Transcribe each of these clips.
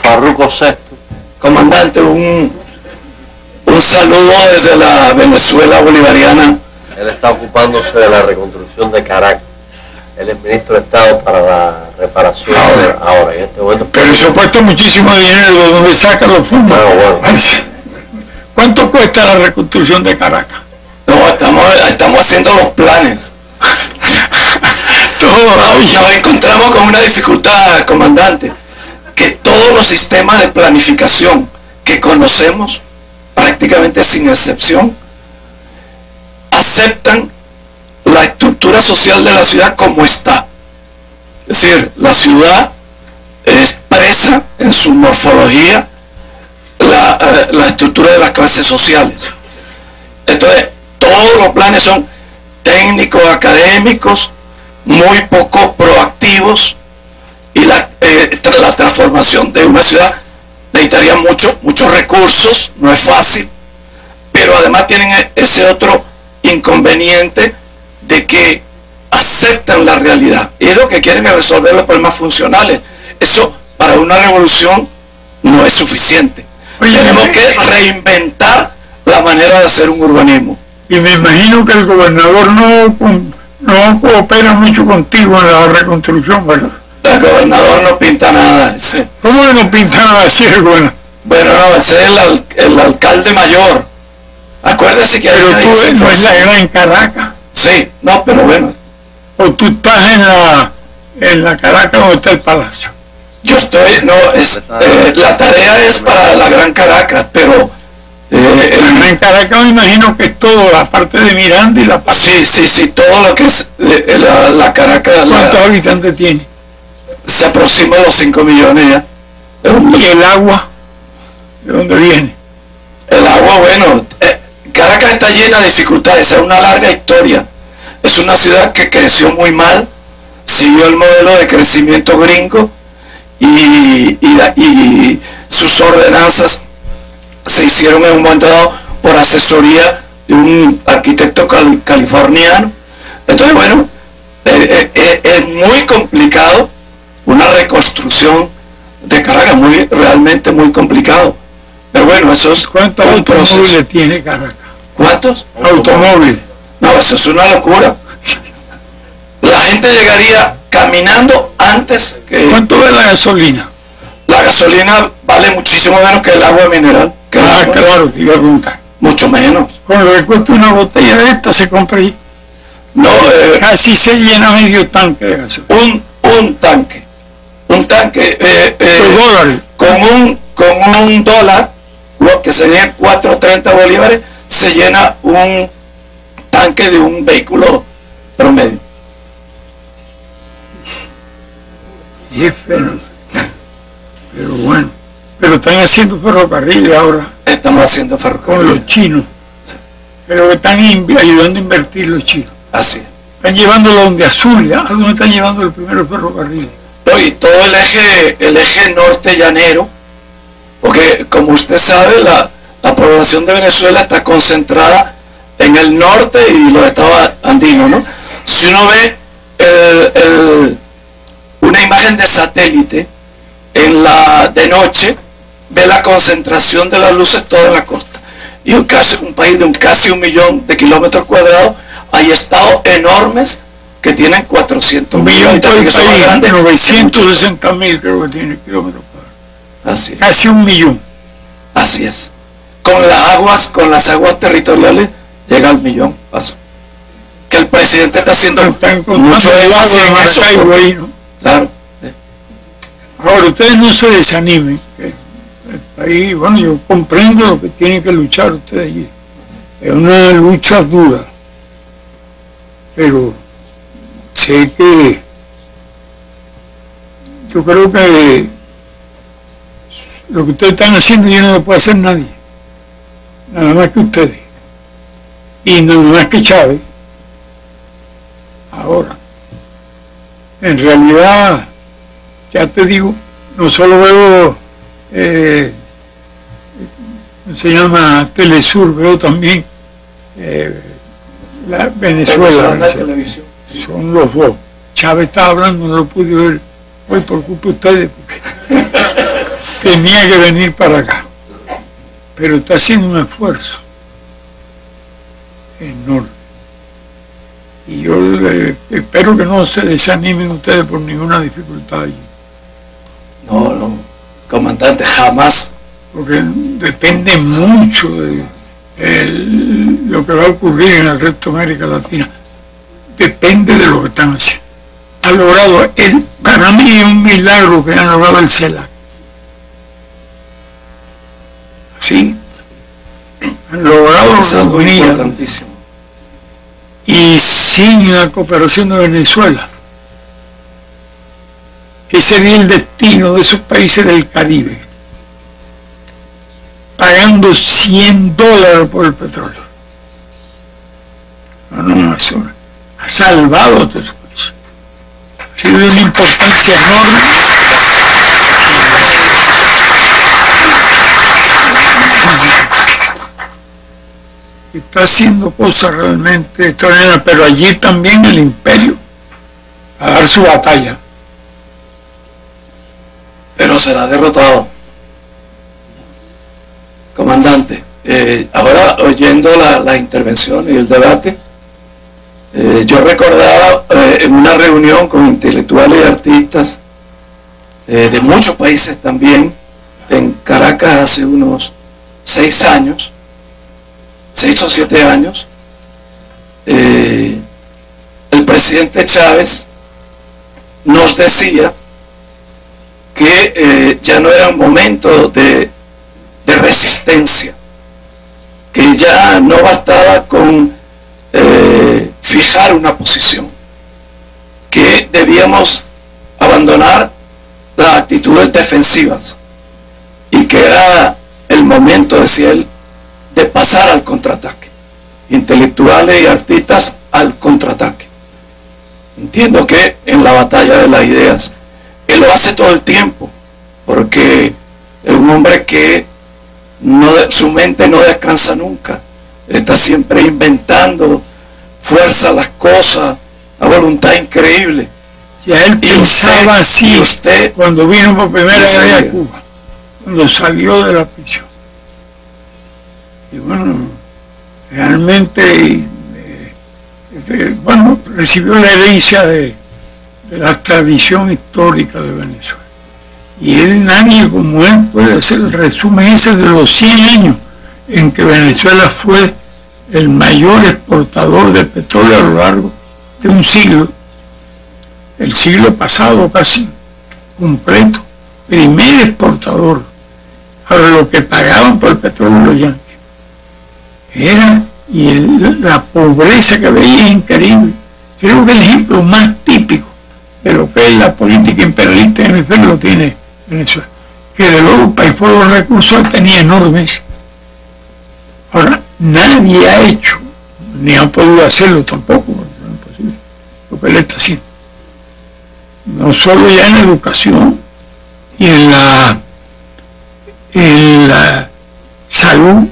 Farruko Sexto. Comandante, un saludo desde la Venezuela bolivariana. Él está ocupándose de la reconstrucción de Caracas. Él es ministro de Estado para la reparación ahora en este momento. Pero eso cuesta muchísimo dinero. ¿De dónde sacan los fondos? Bueno. ¿Cuánto cuesta la reconstrucción de Caracas? No, estamos haciendo los planes. Nos encontramos con una dificultad, comandante, que todos los sistemas de planificación que conocemos, prácticamente sin excepción, aceptan la estructura social de la ciudad como está. Es decir, la ciudad expresa en su morfología la estructura de las clases sociales. Entonces, todos los planes son técnicos, académicos, muy poco proactivos, y la transformación de una ciudad necesitaría muchos recursos, no es fácil, pero además tienen ese otro inconveniente de que aceptan la realidad, y es lo que quieren, es resolver los problemas funcionales. Eso para una revolución no es suficiente. Tenemos que reinventar la manera de hacer un urbanismo. Y me imagino que el gobernador no coopera mucho contigo en la reconstrucción, ¿verdad? El gobernador no pinta nada. Ese. ¿Cómo que no pinta nada así, bueno? Bueno, no, ese es el alcalde mayor. Acuérdese que... Pero tú no es la gran Caracas. Sí, no, pero bueno. O tú estás en la Caracas donde está el palacio. Yo estoy, la tarea es para la Gran Caracas, pero... la Gran Caracas me imagino que es todo, la parte de Miranda y la parte... Sí, todo lo que es la Caracas... ¿Cuántos habitantes tiene? Se aproxima a los 5 millones ya. ¿Y el agua? ¿De dónde viene? El agua, bueno, Caracas está llena de dificultades, es una larga historia. Es una ciudad que creció muy mal, siguió el modelo de crecimiento gringo, y sus ordenanzas se hicieron en un momento dado por asesoría de un arquitecto californiano. Entonces, bueno, es muy complicado una reconstrucción de Caracas, realmente muy complicado. Pero bueno, eso es... ¿Cuántos automóviles tiene Caracas? ¿Cuántos? Automóviles. No, eso es una locura. La gente llegaría caminando antes que... ¿Cuánto vale la gasolina? La gasolina vale muchísimo menos que el agua mineral. Claro, te iba a preguntar. Mucho menos. Con lo que cuesta una botella de esta se compra ahí. No, casi se llena medio tanque de gasolina. Un tanque. $2. Con un dólar, lo que serían 4.30 bolívares, se llena un tanque de un vehículo promedio. Y es fenómeno. Pero bueno, pero están haciendo ferrocarriles ahora. Estamos haciendo ferrocarriles. Con los chinos. Sí. Pero que están ayudando a invertir los chinos. Así es. Están llevándolo donde Azulia, a donde están llevando el primer ferrocarril. Y todo el eje norte llanero, porque como usted sabe, la población de Venezuela está concentrada en el norte y los estados andinos, ¿no? Si uno ve una imagen de satélite de noche, ve la concentración de las luces toda en la costa. Y un país de casi 1 millón de kilómetros cuadrados, hay estados enormes que tienen 400 millones de kilómetros cuadrados. 960.000 creo que tiene kilómetros cuadrados. Así es. Casi 1 millón. Así es. Con las aguas territoriales llega al millón. Pasa. Que el presidente está haciendo mucho énfasis en eso. ¿No? Claro. Ahora, ustedes no se desanimen. El país, bueno, yo comprendo lo que tienen que luchar ustedes allí. Es una lucha dura. Pero sé que yo creo que lo que ustedes están haciendo ya no lo puede hacer nadie, nada más que ustedes y nada más que Chávez. Ahora, en realidad, ya te digo, no solo veo se llama Telesur, veo también la Venezuela, son los dos. Chávez está hablando, no lo pude ver hoy por culpa de ustedes. tenía que venir para acá, pero está haciendo un esfuerzo enorme. Y yo espero que no se desanimen ustedes por ninguna dificultad allí. No, no, comandante, jamás. Porque depende mucho de lo que va a ocurrir en el resto de América Latina. Depende de lo que están haciendo. Han logrado, para mí es un milagro que han logrado el CELAC. ¿Sí? Han logrado Es algo unir. importantísimo. Y sin la cooperación de Venezuela, ¿qué sería el destino de esos países del Caribe? Pagando $100 por el petróleo. No, eso ha salvado a estos países. Ha sido de una importancia enorme. Está haciendo cosas realmente extraordinarias, pero allí también el imperio a dar su batalla. Pero será derrotado. Comandante, ahora oyendo la intervención y el debate, yo recordaba en una reunión con intelectuales y artistas de muchos países también, en Caracas hace unos 6 años, 6 o 7 años, el presidente Chávez nos decía que ya no era un momento de resistencia, que ya no bastaba con fijar una posición, que debíamos abandonar las actitudes defensivas y que era el momento, decía él, de pasar al contraataque. Intelectuales y artistas al contraataque. Entiendo que en la batalla de las ideas él lo hace todo el tiempo, porque es un hombre que su mente no descansa nunca, está siempre inventando, fuerza las cosas, a voluntad increíble. Ya él pensaba así cuando vino por primera vez a Cuba, cuando salió de la prisión. Y bueno, realmente recibió la herencia de la tradición histórica de Venezuela. Y nadie como él puede hacer el resumen ese de los 100 años en que Venezuela fue el mayor exportador de petróleo a lo largo de un siglo, el siglo pasado casi completo, primer exportador. Ahora lo que pagaban por el petróleo los yanquis era, y la pobreza que veía es increíble. Creo que el ejemplo más típico de lo que es la política imperialista en Venezuela lo tiene Venezuela, que de luego el país por los recursos tenía enormes. Ahora, nadie ha hecho, ni ha podido hacerlo tampoco, porque es imposible, lo que él está haciendo. No solo ya en educación y en la salud,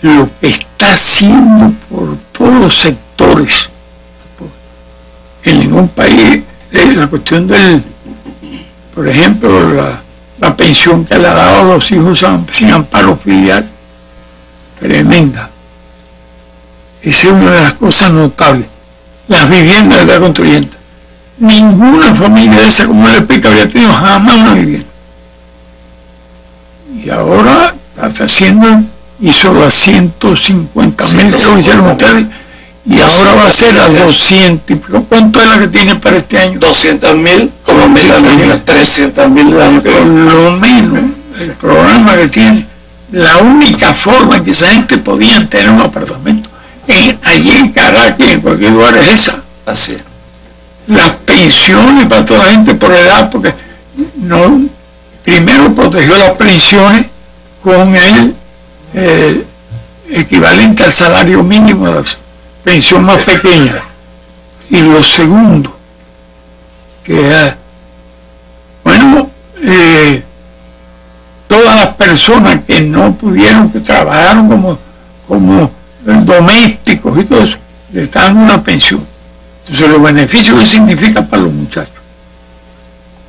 lo que está haciendo por todos los sectores. En ningún país, la cuestión del, por ejemplo, la pensión que le ha dado a los hijos sin amparo filial, tremenda. Esa es una de las cosas notables. Las viviendas de la contribuyente. Ninguna familia de esa, como le explica, había tenido jamás una vivienda. Y ahora está haciendo, hizo las 150.000 que lo hicieron ustedes, y ahora va a ser a 200. ¿Cuánto es la que tiene para este año? 200.000, como meta 300.000 el año que por viene. lo menos el programa que tiene, la única forma en que esa gente podía tener un apartamento allí en Caracas y en cualquier lugar es esa. Así es. Las pensiones para toda la gente por edad, porque no, primero protegió las pensiones con el equivalente al salario mínimo de la pensión más pequeña. Y lo segundo, que todas las personas que no pudieron, que trabajaron como domésticos y todo eso, les dan una pensión. Entonces los beneficios que significa para los muchachos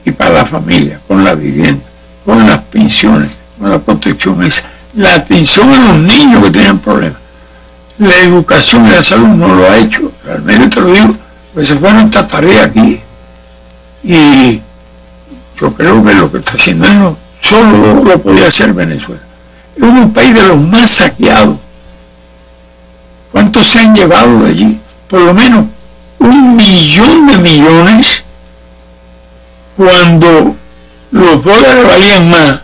y para la familia, con la vivienda, con las pensiones, con la protección esa, la atención a los niños que tienen problemas, la educación y la salud no lo ha hecho. Realmente te lo digo, pues se fue nuestra tarea aquí. Y yo creo que lo que está haciendo él no solo lo podía hacer Venezuela. Es un país de los más saqueados. ¿Cuántos se han llevado de allí? Por lo menos 1 millón de millones, cuando los dólares valían más.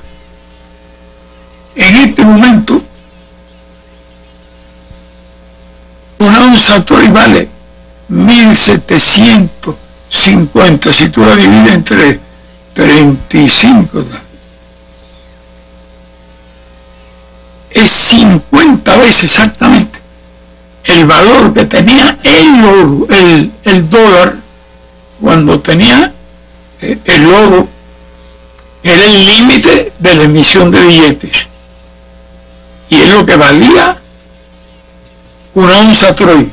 En este momento, una onza Troy vale 1.750, si tú la divides entre 35, es 50 veces exactamente el valor que tenía el dólar cuando tenía el oro. Era el límite de la emisión de billetes, y es lo que valía una onza Troy.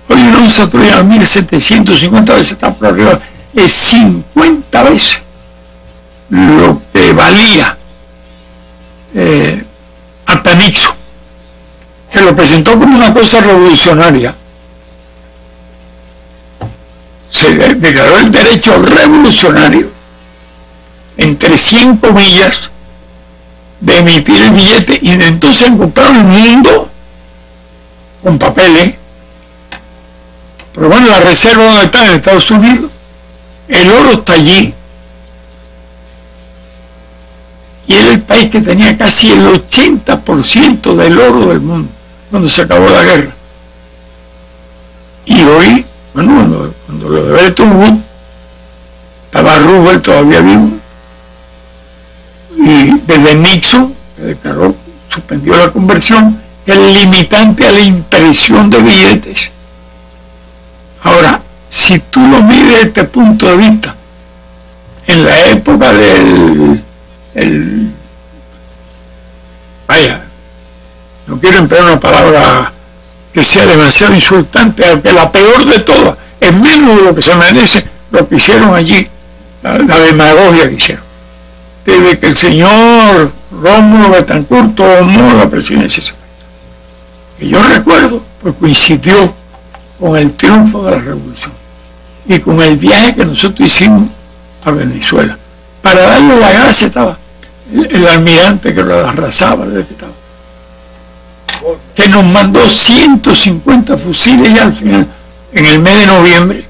Hoy una onza Troy a 1.750 veces está por arriba, es 50 veces lo que valía hasta Nixon. Se lo presentó como una cosa revolucionaria. Se declaró el derecho revolucionario, entre 100 comillas, de emitir el billete, y de entonces han comprado el mundo con papeles. Pero bueno, la reserva donde está, en Estados Unidos, el oro está allí. Y era el país que tenía casi el 80% del oro del mundo cuando se acabó la guerra. Y hoy, bueno, cuando lo de Bretton Woods, estaba Roosevelt todavía vivo, y desde Nixon, que declaró, suspendió la conversión, el limitante a la impresión de billetes. Ahora, si tú lo mides desde este punto de vista, en la época vaya, no quiero emplear una palabra que sea demasiado insultante, aunque la peor de todas, es menos de lo que se merece lo que hicieron allí, la demagogia que hicieron. Desde que el señor Rómulo Betancourt tomó la presidencia, que yo recuerdo, pues coincidió con el triunfo de la revolución y con el viaje que nosotros hicimos a Venezuela. Para darle la gracia estaba el almirante que lo arrasaba, que nos mandó 150 fusiles, y al final, en el mes de noviembre,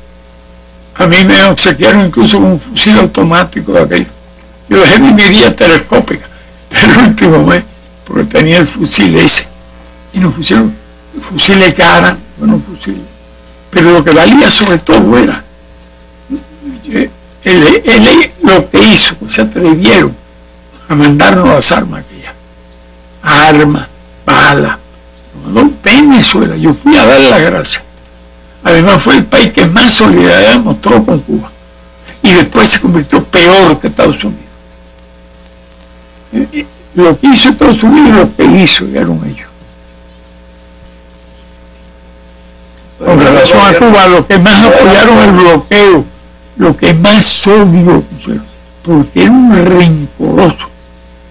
a mí me obsequiaron incluso con un fusil automático de aquello. Yo dejé mi mirilla telescópica el último mes, porque tenía el fusil ese, y nos pusieron fusiles cara, bueno, fusiles, pero lo que valía sobre todo era lo que hizo, pues se atrevieron a mandarnos las armas aquellas, armas, balas, no, Venezuela. Yo fui a dar las gracias. Además fue el país que más solidaridad mostró con Cuba, y después se convirtió peor que Estados Unidos. Lo que hizo Estados Unidos y lo que hicieron ellos. Con relación a Cuba, lo que más apoyaron el bloqueo, lo que más odio pusieron, porque era un rencoroso,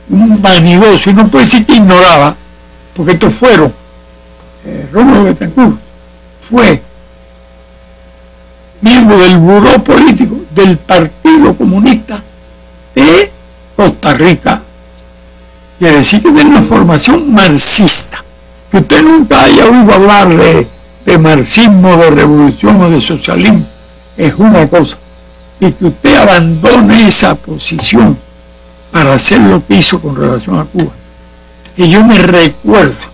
un vanidoso, y no puede decir que ignoraba, porque estos fueron, Rómulo Betancourt fue miembro del buró político del Partido Comunista de Costa Rica, y a decir que tiene una formación marxista. Que usted nunca haya oído hablar de marxismo, de revolución o de socialismo, es una cosa, y que usted abandone esa posición para hacer lo que hizo con relación a Cuba. Y yo me recuerdo,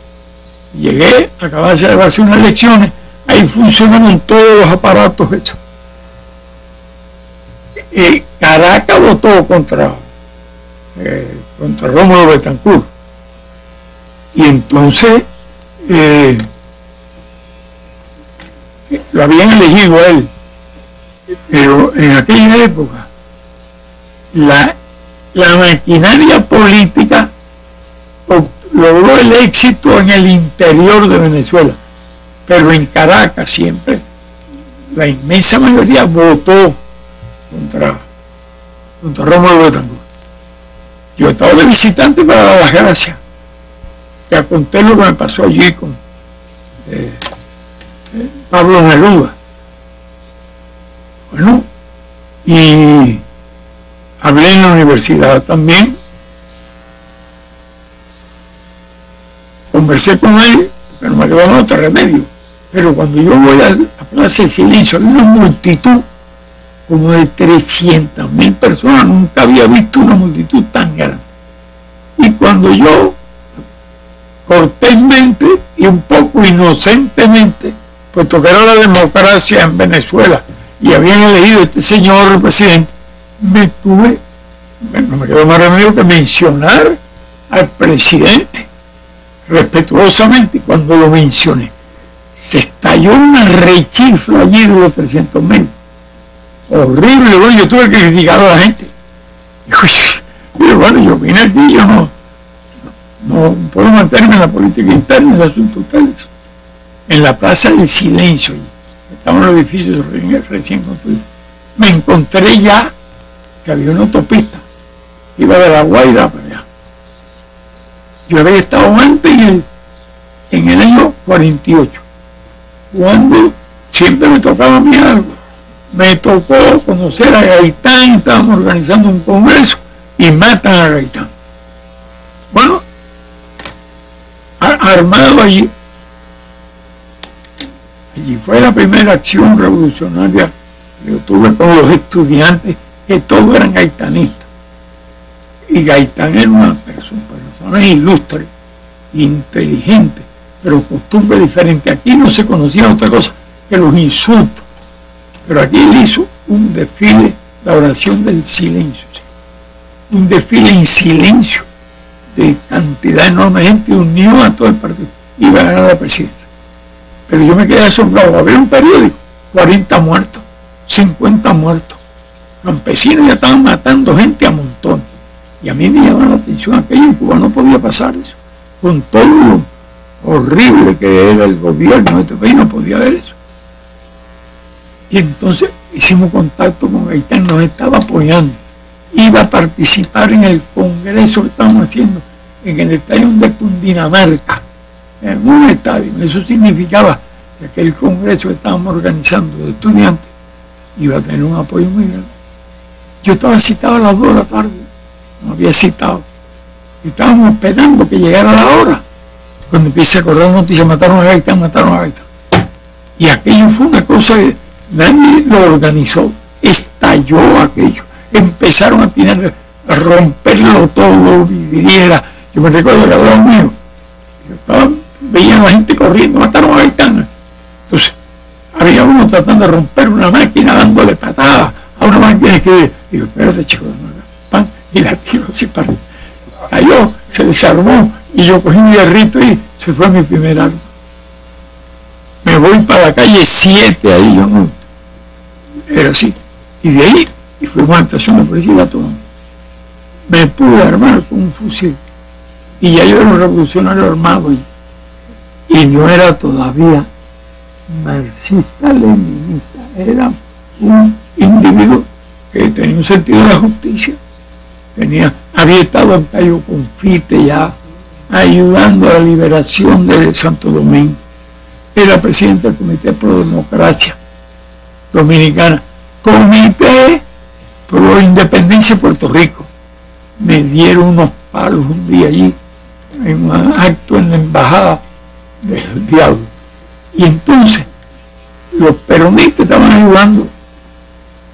llegué, acababa de llevarse unas elecciones, ahí funcionaban todos los aparatos hechos. Caracas votó contra Rómulo Betancourt, y entonces lo habían elegido a él, pero en aquella época la maquinaria política logró el éxito en el interior de Venezuela, pero en Caracas siempre la inmensa mayoría votó contra Rómulo Betancourt. Yo estaba de visitante para dar las gracias. Te conté lo que me pasó allí con Pablo Neruda. Bueno, y hablé en la universidad también. Conversé con él, pero me quedó otro remedio. Pero cuando yo voy a la Plaza del Silencio, hay una multitud como de 300.000 personas. Nunca había visto una multitud tan grande. Y cuando yo, cortésmente y un poco inocentemente, puesto que era la democracia en Venezuela y habían elegido a este señor presidente, no me quedó más remedio que mencionar al presidente respetuosamente. Y cuando lo mencioné, se estalló una rechifla allí de los 300.000. Horrible. Bueno, yo tuve que criticar a la gente. Pero bueno, yo vine aquí, yo no puedo mantenerme en la política interna, en el asunto de ustedes. En la Plaza del Silencio, estaba en los edificios recién construidos, me encontré ya que había una autopista, iba de La Guaira para allá. Yo había estado antes en el año 48, cuando siempre me tocaba a mí algo. Me tocó conocer a Gaitán, estábamos organizando un congreso y matan a Gaitán. Bueno, armado allí fue la primera acción revolucionaria que yo tuve con los estudiantes, que todos eran gaitanistas. Y Gaitán era una persona ilustre, inteligente, pero costumbre diferente. Aquí no se conocía otra cosa que los insultos. Pero aquí él hizo un desfile, la oración del silencio, un desfile en silencio de cantidad enorme de gente, unió a todo el partido, iba a ganar la presidencia. Pero yo me quedé asombrado, había un periódico, 40 muertos, 50 muertos, campesinos ya estaban matando gente a montón. Y a mí me llamaba la atención aquello, en Cuba no podía pasar eso, con todo lo horrible que era el gobierno de este país, no podía ver eso. Y entonces hicimos contacto con Gaitán, nos estaba apoyando. Iba a participar en el congreso que estábamos haciendo en el estadio de Cundinamarca, en un estadio. Eso significaba que aquel congreso que estábamos organizando de estudiantes iba a tener un apoyo muy grande. Yo estaba citado a las 2 de la tarde, no había citado. Y estábamos esperando que llegara la hora. Cuando empieza a correr la noticia, mataron a Gaitán. Y aquello fue una cosa que nadie lo organizó, estalló aquello, empezaron a romperlo todo, vidriera. Yo me recuerdo que hablaba mío, veía a la gente corriendo, mataron a Gaitán. Entonces, había uno tratando de romper una máquina, dándole patadas a una máquina que digo, espérate chico, pan, y la tiro así para arriba. Cayó, se desarmó, y yo cogí un hierrito y se fue mi primer arma. Me voy para la calle 7, ahí yo no, era así, y de ahí, y fuimos a la estación de policía y la tomamos. Me pude armar con un fusil, y ya yo era un revolucionario armado, y no era todavía marxista-leninista, era un individuo que tenía un sentido de la justicia, había estado en Cayo Confite ya, ayudando a la liberación de Santo Domingo. Era presidente del Comité Pro Democracia Dominicana, Comité Pro Independencia de Puerto Rico. Me dieron unos palos un día allí, en un acto en la embajada del diablo. Y entonces, los peronistas estaban ayudando,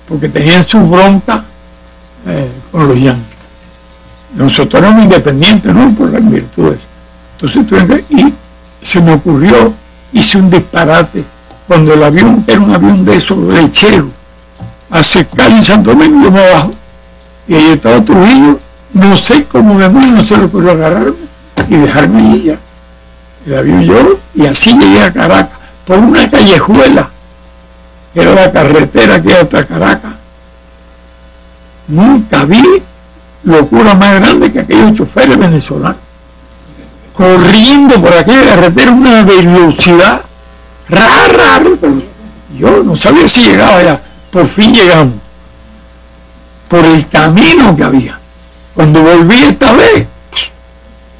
porque tenían su bronca con los yanquis. Nosotros éramos independientes, ¿no? Por las virtudes. Entonces, y se me ocurrió, hice un disparate, cuando el avión, era un avión de esos lecheros, a secar en Santo Domingo, yo me bajo, y ahí estaba Trujillo, no sé cómo no se le ocurrió agarrarme y dejarme allí ya. El avión yo, y así llegué a Caracas, por una callejuela, que era la carretera que iba hasta Caracas. Nunca vi locura más grande que aquellos choferes venezolanos, corriendo por aquella carretera a una velocidad rara, Yo no sabía si llegaba allá. Por fin llegamos. Por el camino que había. Cuando volví esta vez,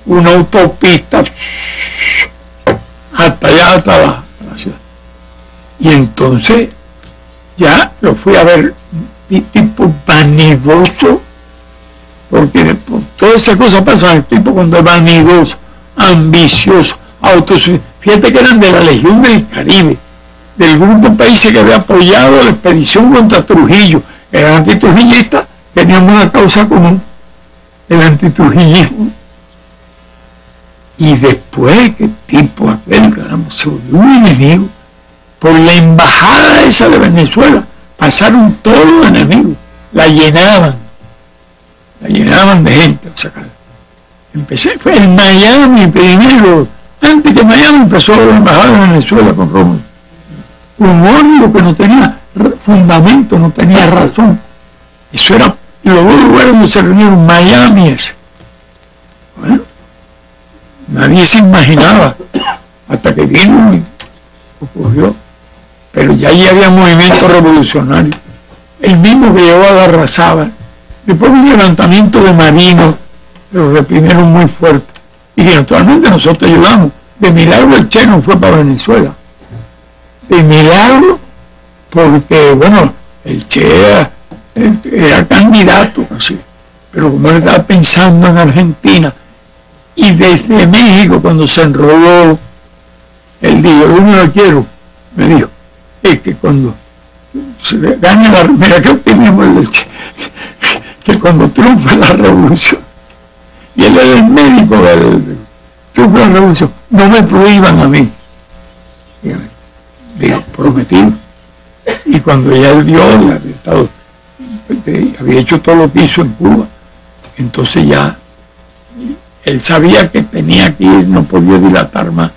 una autopista hasta allá, hasta la ciudad. Y entonces ya lo fui a ver, tipo vanidoso, porque por todas esas cosas pasan, el tipo cuando es vanidoso, ambicioso, autosuficiente. Fíjate que eran de la Legión del Caribe, del grupo de países que había apoyado la expedición contra Trujillo. Eran antitrujillistas, teníamos una causa común, el antitrujillismo. Y después que el tipo aquel, caramba, se volvió un enemigo. Por la embajada esa de Venezuela pasaron todos los enemigos, la llenaban de gente a sacar. Fue en Miami primero, antes que Miami empezó la embajada de Venezuela con Rómulo. Un odio que no tenía fundamento, no tenía razón. Eso era los dos lugares donde se reunieron, Miami ese. Bueno, nadie se imaginaba hasta que vino y ocurrió. Pero ya ahí había movimiento revolucionario. El mismo que llevó a Larrazábal. Después un levantamiento de marinos, pero reprimieron muy fuerte. Y que naturalmente nosotros ayudamos. De milagro el Che no fue para Venezuela. De milagro, porque, bueno, el Che era candidato, así. Pero como él estaba pensando en Argentina, y desde México, cuando se enroló, él dijo, lo único que quiero, me dijo, es que cuando se gane la... Mira qué optimismo el del Che, que cuando triunfe la revolución, y él era el médico del triunfe la revolución, no me prohíban a mí. Digo, prometido. Y cuando ya él dio, había hecho todo lo que hizo en Cuba, entonces ya él sabía que tenía que ir, no podía dilatar más,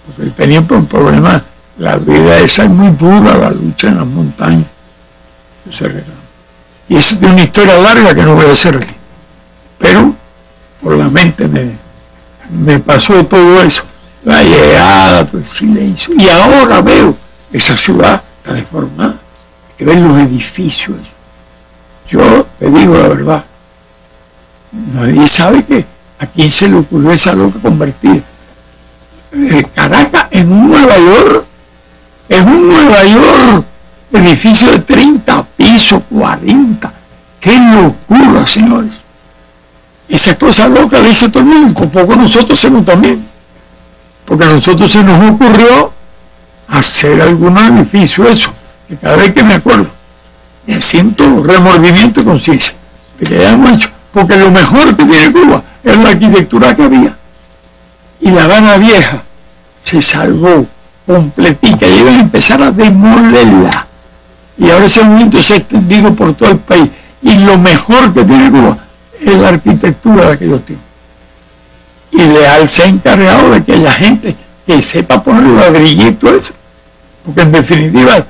porque él tenía un problema. La vida esa es muy dura, la lucha en las montañas. Y eso tiene una historia larga que no voy a hacer aquí. Pero por la mente me pasó todo eso. La llegada, todo el silencio. Y ahora veo esa ciudad está deformada. Hay que ver los edificios. Yo te digo la verdad. Nadie sabe que a quién se le ocurrió esa loca convertir Caracas en un Nueva York. Es un Nueva York, edificio de 30 pisos, 40. ¡Qué locura, señores! Esa cosa loca le dice todo el mundo, por poco nosotros hacemos también. Porque a nosotros se nos ocurrió hacer algunos edificios, eso, que cada vez que me acuerdo, me siento remordimiento y conciencia de que ya hemos hecho. Porque lo mejor que tiene Cuba es la arquitectura que había. Y La Habana Vieja se salvó completica, y iban a empezar a demolerla. Y ahora ese movimiento se ha extendido por todo el país. Y lo mejor que tiene Cuba es la arquitectura de aquellos tiempos. Y Leal se ha encargado de que haya gente que sepa poner ladrillitos eso. Porque en definitiva,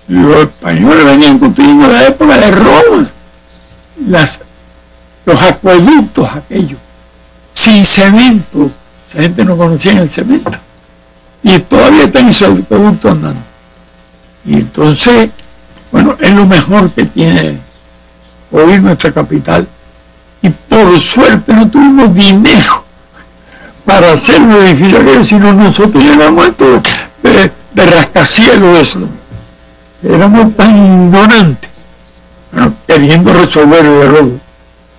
los españoles venían construyendo en la época de Roma los acueductos aquellos, sin cemento. Esa gente no conocía el cemento. Y todavía están esos acueductos andando. Y entonces, bueno, es lo mejor que tiene hoy nuestra capital. Y por suerte no tuvimos dinero para hacer un edificio aquello, sino nosotros llegamos esto de rascacielos de eso. Éramos tan ignorantes, bueno, queriendo resolver el error.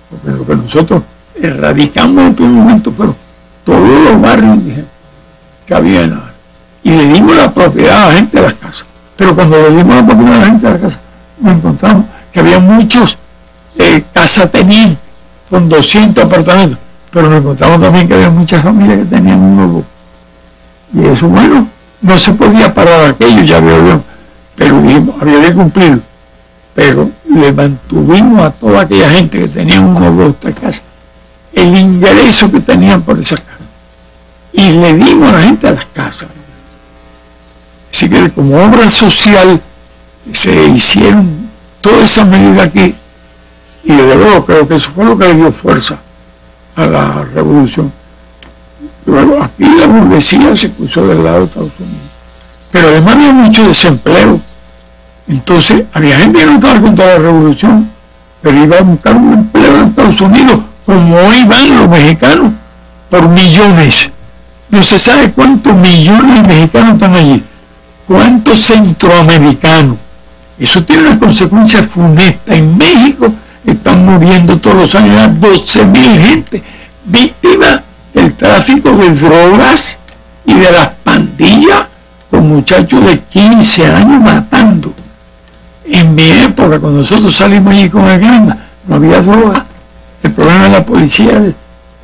Porque lo que nosotros erradicamos en primer momento, pero todos los barrios que había en la... Y le dimos la propiedad a la gente de las casas. Pero cuando le dimos la propiedad a la gente de las casas, nos encontramos que había muchos casatenientes con 200 apartamentos. Pero nos encontramos también que había muchas familias que tenían uno o dos. Y eso, bueno, no se podía parar aquello, ya veo, pero dijimos, había que cumplirlo. Pero le mantuvimos a toda aquella gente que tenía uno o dos de casas el ingreso que tenían por esas casas. Y le dimos a la gente a las casas. Así que como obra social se hicieron todas esas medidas aquí, y desde luego creo que eso fue lo que le dio fuerza a la revolución. Luego aquí la burguesía se puso del lado de Estados Unidos. Pero además había mucho desempleo. Entonces, había gente que no estaba contra la revolución, pero iba a buscar un empleo en Estados Unidos, como hoy van los mexicanos, por millones. No se sabe cuántos millones de mexicanos están allí, cuántos centroamericanos. Eso tiene una consecuencia funesta. En México están muriendo todos los años 12.000 gente víctimas del tráfico de drogas y de las pandillas, con muchachos de 15 años matando. En mi época, cuando nosotros salimos allí con el Granda, no había droga. El problema de la policía era el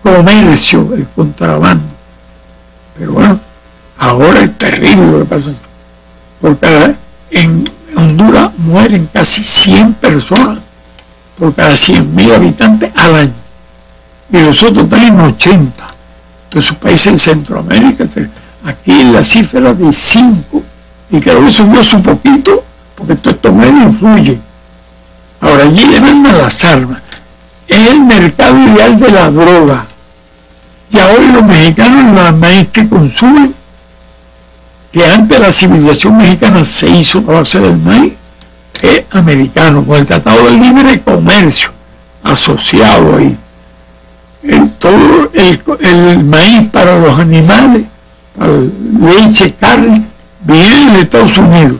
comercio, el contrabando. Pero bueno, ahora es terrible lo que pasa. Porque en Honduras mueren casi 100 personas por cada 100.000 habitantes al año. Y los otros están en 80. Entonces, esos países en Centroamérica, aquí la cifra de 5. Y creo que subió un poquito, porque todo esto medio influye. Ahora, allí le mandan las armas. Es el mercado ideal de la droga. Y hoy los mexicanos, la maíz que consumen, que antes la civilización mexicana se hizo a base del maíz, es americano, con el Tratado de Libre Comercio asociado ahí. Todo el maíz para los animales, para leche, carne, viene de Estados Unidos.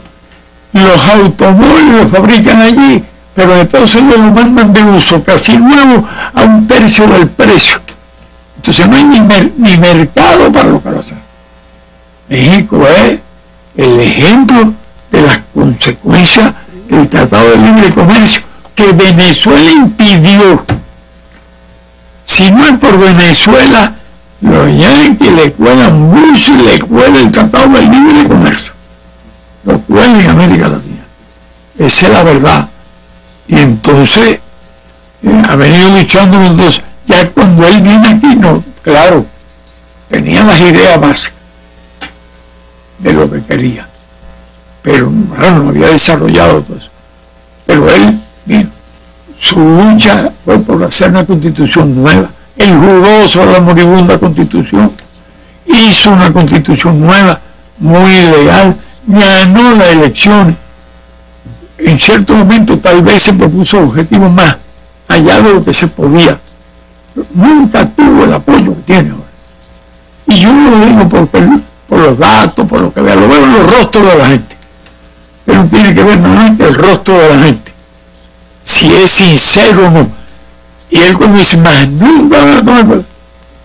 Los automóviles los fabrican allí, pero en Estados Unidos los mandan de uso casi nuevo a 1/3 del precio. Entonces no hay ni mercado para lo que lo hacen. México es el ejemplo de las consecuencias del Tratado de Libre Comercio que Venezuela impidió. Si no es por Venezuela, los yanquis le cuelan mucho y le cuelan el Tratado de Libre Comercio. Lo cuelan en América Latina. Esa es la verdad. Y entonces ha venido luchando con dos. Ya cuando él viene aquí, no, claro, tenía las ideas básicas de lo que quería, pero bueno, no había desarrollado todo eso. Pero él, bien, su lucha fue por hacer una constitución nueva. Él jugó sobre la moribunda constitución, hizo una constitución nueva, muy legal, ganó las elecciones. En cierto momento tal vez se propuso objetivos más allá de lo que se podía. Nunca tuvo el apoyo que tiene ahora. Y yo lo digo por los datos, por lo que veo, lo veo en los rostros de la gente. Pero tiene que ver no el rostro de la gente, si es sincero o no. Y él cuando dice, más nunca van a tomar,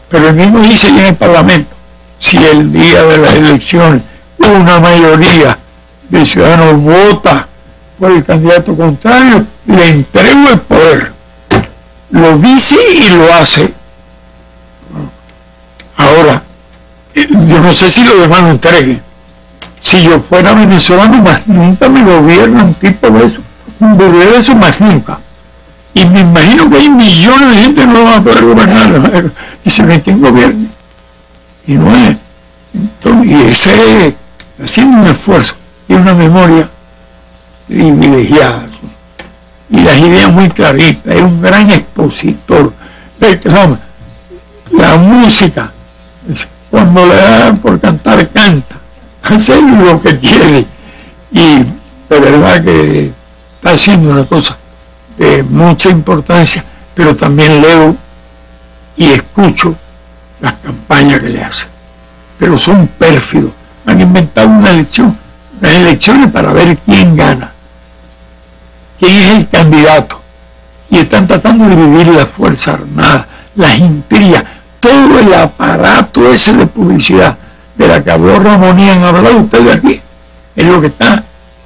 pero él mismo dice en el Parlamento, si el día de las elecciones una mayoría de ciudadanos vota por el candidato contrario, le entrego el poder. Lo dice y lo hace. Ahora, yo no sé si los demás lo entreguen. Si yo fuera venezolano, más nunca me gobierna un tipo de eso. Un gobierno de eso más nunca. Y me imagino que hay millones de gente que no van a poder gobernar. Y se ve quién gobierne. Y no es. Entonces, y ese es haciendo un esfuerzo y una memoria privilegiada. Y las ideas muy claritas, es un gran expositor. La música, cuando le dan por cantar, canta, hace lo que quiere. Y de verdad que está haciendo una cosa de mucha importancia, pero también leo y escucho las campañas que le hacen. Pero son pérfidos, han inventado unas elecciones para ver quién gana, quién es el candidato, y están tratando de dividir las Fuerzas Armadas, las intrigas, todo el aparato ese de publicidad de la que habló Ramón y han hablado ustedes aquí, es lo que está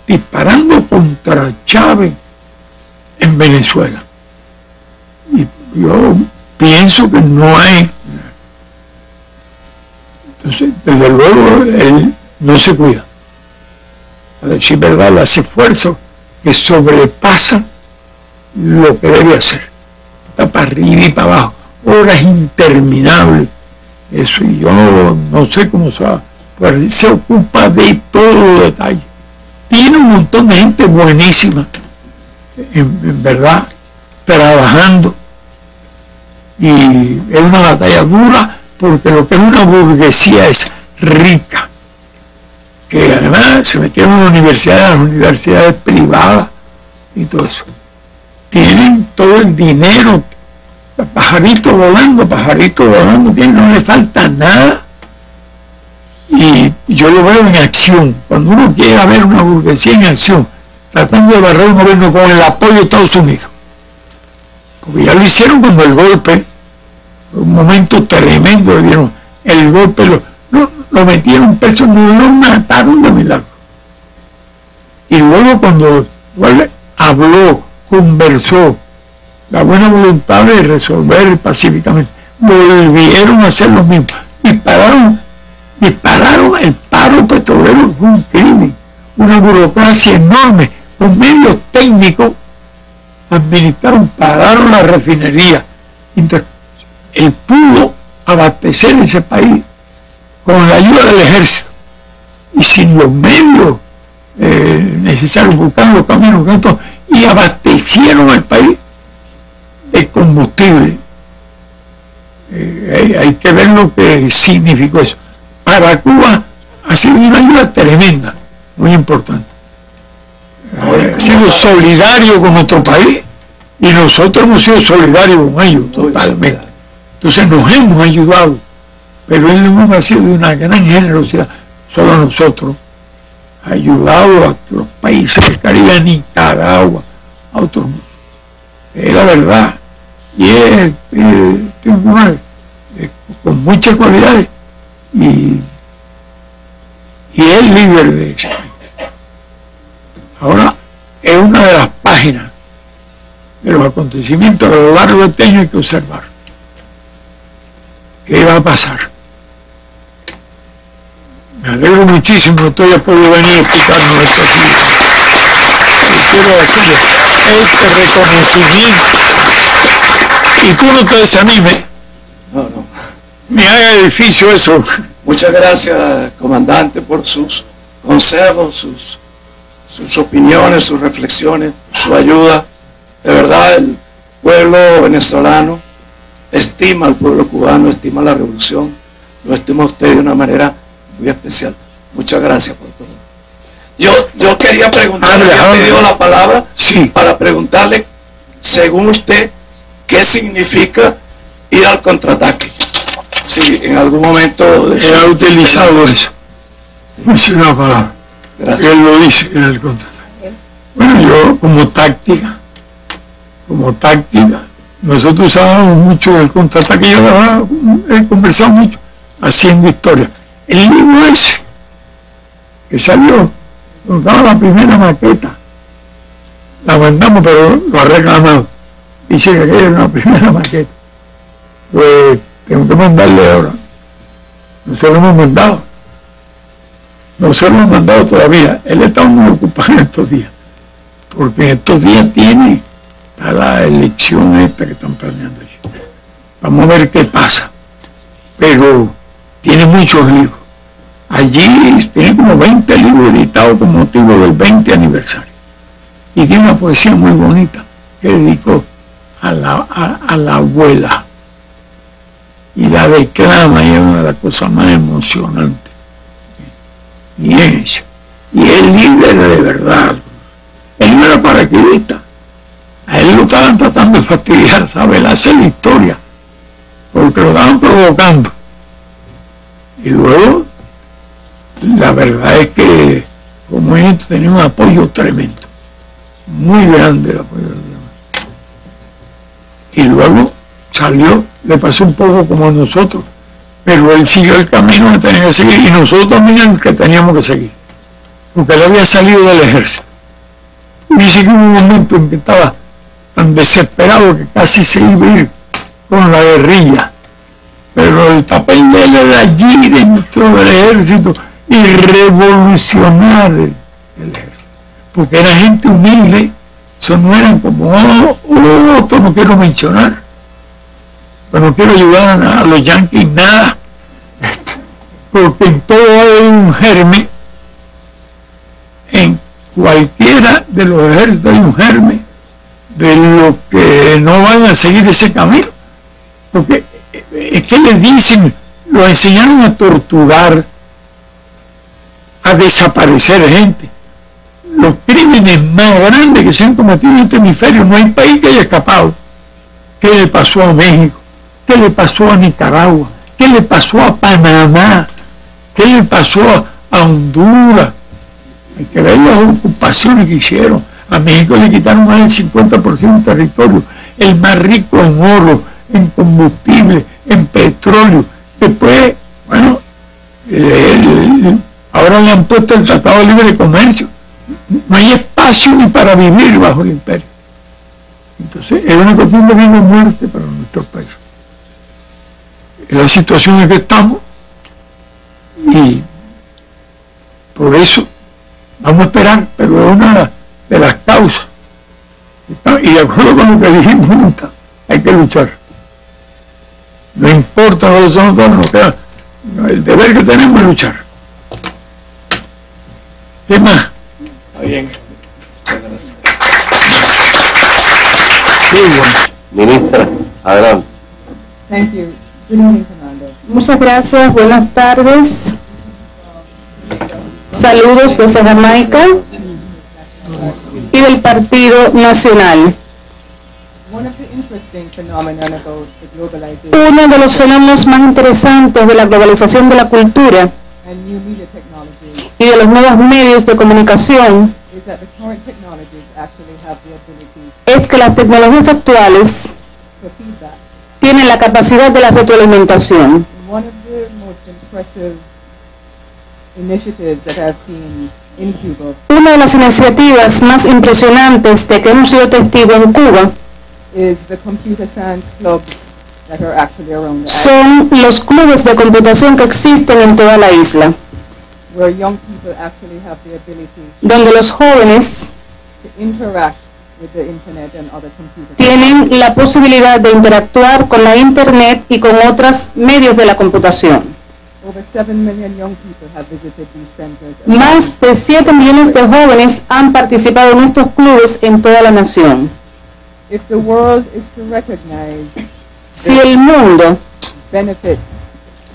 disparando contra Chávez en Venezuela. Y yo pienso que no hay. Entonces, desde luego, él no se cuida. A decir verdad, le hace esfuerzo que sobrepasa lo que debe hacer. Está para arriba y para abajo, horas interminables. Eso, y yo no sé cómo se va. Pues se ocupa de todos los detalles. Tiene un montón de gente buenísima, en verdad, trabajando. Y es una batalla dura, porque lo que es una burguesía es rica, que además se metieron en las universidades privadas y todo eso. Tienen todo el dinero, pajarito volando, no le falta nada. Y yo lo veo en acción. Cuando uno quiere ver una burguesía en acción, tratando de barrer un gobierno con el apoyo de Estados Unidos. Porque ya lo hicieron cuando el golpe, un momento tremendo, le dieron el golpe, lo metieron preso, no lo mataron de milagro. Y luego cuando habló, conversó, la buena voluntad de resolver pacíficamente, volvieron a hacer lo mismo. Dispararon el paro petrolero, fue un crimen, una burocracia enorme, con medios técnicos administraron, pararon la refinería. Él pudo abastecer ese país con la ayuda del ejército y sin los medios necesarios, buscando los caminos y abastecieron el país de combustible. Hay que ver lo que significó eso. Para Cuba ha sido una ayuda tremenda, muy importante. Ha sido solidario con nuestro país y nosotros hemos sido solidarios con ellos totalmente. Entonces nos hemos ayudado, pero él no ha sido de una gran generosidad. Solo nosotros ha ayudado a los países del Caribe, a Nicaragua, a otros. Es la verdad. Y es con muchas cualidades. Y es líder de ese país. Ahora, es una de las páginas de los acontecimientos a lo largo de este año hay que observar. ¿Qué va a pasar? Me alegro muchísimo que tú hayas podido venir a explicarnos esto aquí. Y quiero decirle, este reconocimiento, y tú no te desanimes. No. Ni haga edificio eso. Muchas gracias, comandante, por sus consejos, sus opiniones, sus reflexiones, su ayuda. De verdad, el pueblo venezolano estima al pueblo cubano, estima la revolución, lo estima a usted de una manera muy especial. Muchas gracias por todo. Yo quería preguntarle, ya me dio la palabra, sí, para preguntarle, según usted, ¿qué significa ir al contraataque? Si en algún momento ha utilizado eso. Es una palabra. Gracias. Él lo dice en el contraataque. Bueno, yo como táctica, nosotros usábamos mucho el contraataque. Yo he conversado mucho haciendo historia. El libro ese que salió, nos daba la primera maqueta, la mandamos, pero lo ha reclamado. Dice que aquella era una primera maqueta. Pues tengo que mandarle ahora. No se lo hemos mandado todavía. Él está muy ocupado en estos días, porque en estos días tiene a la elección esta que están planeando allí. Vamos a ver qué pasa. Pero tiene muchos libros. Allí tiene como 20 libros editados con motivo del 20 aniversario. Y tiene una poesía muy bonita que dedicó a la abuela. Y la declama, y es una de las cosas más emocionantes. Y es líder de verdad. Él no era paracaidista. A él lo estaban tratando de fastidiar, ¿sabes? Él hace la historia, porque lo estaban provocando. Y luego, la verdad es que como esto tenía un apoyo tremendo, muy grande el apoyo del demás. Y luego salió, le pasó un poco como a nosotros, pero él siguió el camino que tenía que seguir, y nosotros también el que teníamos que seguir, porque él había salido del ejército. Y dice que hubo un momento en que estaba tan desesperado que casi se iba a ir con la guerrilla, pero el papel de él era allí dentro del ejército y revolucionar el ejército, porque era gente humilde. Eso no eran como otros, no quiero mencionar, pero no quiero ayudar a los yanquis nada, porque en todo hay un germen, en cualquiera de los ejércitos hay un germen de los que no van a seguir ese camino, porque es que les dicen, los enseñaron a torturar, a desaparecer gente. Los crímenes más grandes que se han cometido en este hemisferio, no hay país que haya escapado. ¿Qué le pasó a México? ¿Qué le pasó a Nicaragua? ¿Qué le pasó a Panamá? ¿Qué le pasó a Honduras? Hay que ver las ocupaciones que hicieron. A México le quitaron más del 50% del territorio, el más rico en oro, en combustible, en petróleo. Después, bueno, ahora le han puesto el Tratado de Libre Comercio. No hay espacio ni para vivir bajo el imperio. Entonces, es una cuestión de vida o muerte para nuestro país. Es la situación en que estamos y por eso vamos a esperar, pero es una de las causas. Y de acuerdo con lo que dijimos, hay que luchar. No importa lo que somos todos, el deber que tenemos es luchar. ¿Qué más? Está bien. Muchas gracias. Sí, bueno. Ministra, adelante. Thank you. Good evening, Commander. Muchas gracias, buenas tardes. Saludos desde Jamaica y del Partido Nacional. One of the interesting phenomena about the globalization Uno de los fenómenos más interesantes de la globalización de la cultura and new media technologies y de los nuevos medios de comunicación is that the current technologies actually have the ability es que las tecnologías actuales for feedback. tienen la capacidad de la retroalimentación. And one of the most impressive initiatives that I've seen in Cuba Una de las iniciativas más impresionantes de que hemos sido testigos en Cuba is the computer science clubs that are actually around the island, son los clubes de computación que existen en toda la isla, where young people actually have the ability donde los jóvenes to interact with the internet and other computer tienen la posibilidad de interactuar con la internet y con otros medios de la computación. Over 7 million young people have visited these centers. Más de 7 millones de jóvenes han participado en estos clubes en toda la nación. If the world is to recognize Si el mundo benefits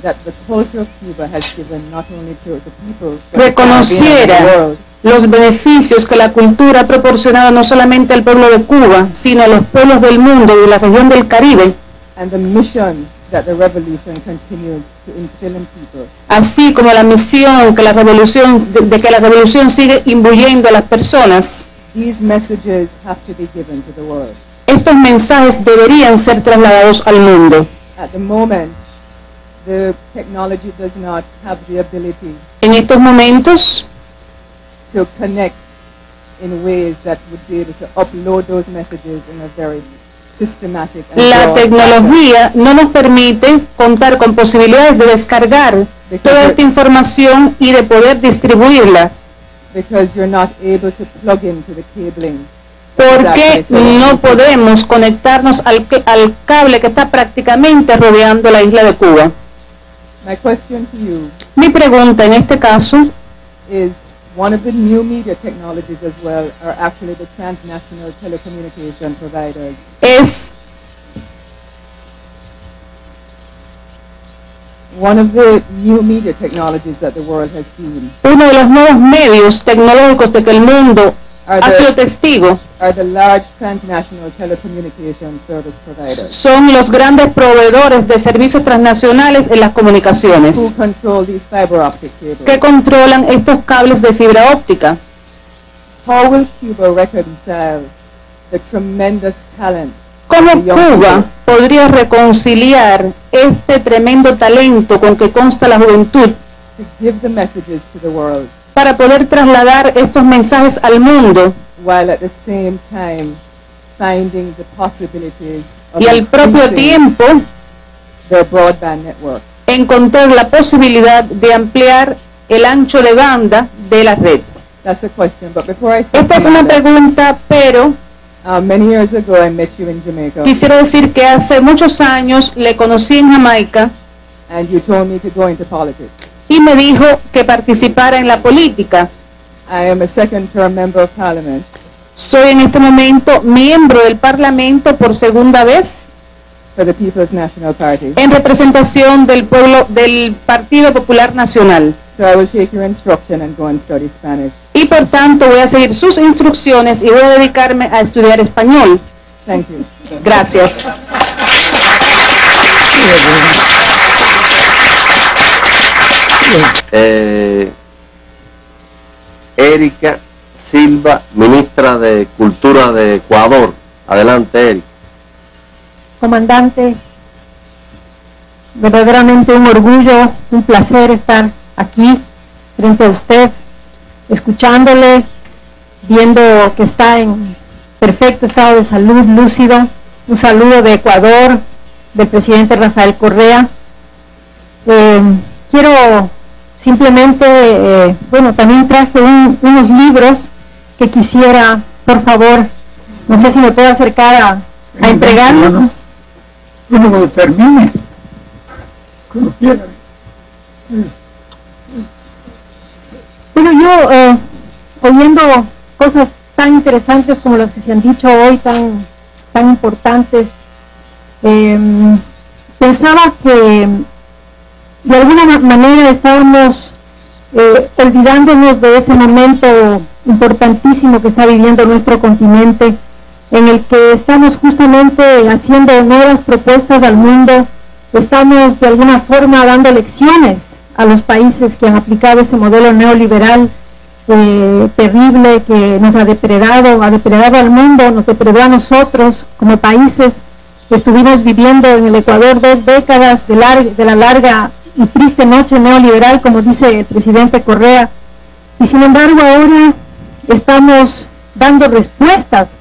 that the culture of Cuba has given not only to the people, but the Caribbean and the reconociera world, los beneficios que la cultura ha proporcionado no solamente al pueblo de Cuba, sino a los pueblos del mundo y de la región del Caribe, and the mission that the revolution continues to instill in people, así como la misión que la revolución, de que la revolución sigue imbuyendo a las personas, these messages have to be given to the world. estos mensajes deberían ser trasladados al mundo. At the moment, the technology does not have the ability En estos momentos, to connect in ways that would be able to upload those messages in a very systematic and la broad tecnología no nos permite contar con posibilidades de descargar toda esta información y de poder distribuirlas, fashion, because you're not able to plug into the cabling. porque no podemos conectarnos al cable que está prácticamente rodeando la isla de Cuba. My question to you Mi pregunta en este caso is, one of the new media technologies as well are actually the transnational telecommunication providers. es One of the new media technologies that the world has seen uno de los nuevos medios tecnológicos de que el mundo ha sido testigo. are the large transnational telecommunication service providers Son los grandes proveedores de servicios transnacionales en las comunicaciones who control these fiber optic cables. que controlan estos cables de fibra óptica. How will Cuba reconcile the tremendous talent ¿Cómo of the young Cuba people podría reconciliar este tremendo talento con que consta la juventud to give the messages to the world, para poder trasladar estos mensajes al mundo while at the same time finding the possibilities of y al propio increasing tiempo their broadband network? encontrar la posibilidad de ampliar el ancho de banda de la red? That's a question. But before I say Esta es una pregunta, pero many years ago I met you in Jamaica, quisiera decir que hace muchos años le conocí en Jamaica and you told me to go into politics. y me dijo que participara en la política. I am a second-term member of parliament, Soy en este momento miembro del Parlamento por segunda vez for the People's National Party. en representación del pueblo del Partido Popular Nacional. So I will take your instruction and go and study Spanish. Y por tanto voy a seguir sus instrucciones y voy a dedicarme a estudiar español. Thank you. Gracias. Erika Silva, ministra de Cultura de Ecuador. Adelante, Erika. Comandante, verdaderamente un orgullo, un placer estar aquí frente a usted, escuchándole, viendo que está en perfecto estado de salud, lúcido. Un saludo de Ecuador, del presidente Rafael Correa. Quiero simplemente, bueno, también traje unos libros que quisiera, por favor, no sé si me puedo acercar a entregarlo. Bueno, cuando termine, como quiera. Bueno, yo, oyendo cosas tan interesantes como las que se han dicho hoy, tan importantes, pensaba que de alguna manera estábamos olvidándonos de ese momento importantísimo que está viviendo nuestro continente, en el que estamos justamente haciendo nuevas propuestas al mundo, estamos de alguna forma dando lecciones a los países que han aplicado ese modelo neoliberal terrible que nos ha depredado al mundo, nos depredó a nosotros como países que estuvimos viviendo en el Ecuador 2 décadas de la larga y triste noche neoliberal, como dice el presidente Correa, y sin embargo ahora estamos dando respuestas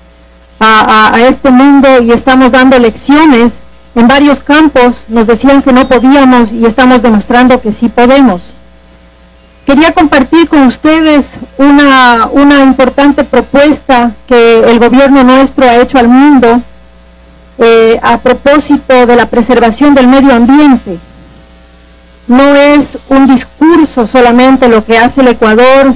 a este mundo y estamos dando lecciones en varios campos. Nos decían que no podíamos y estamos demostrando que sí podemos. Quería compartir con ustedes una importante propuesta que el gobierno nuestro ha hecho al mundo a propósito de la preservación del medio ambiente. No es un discurso solamente lo que hace el Ecuador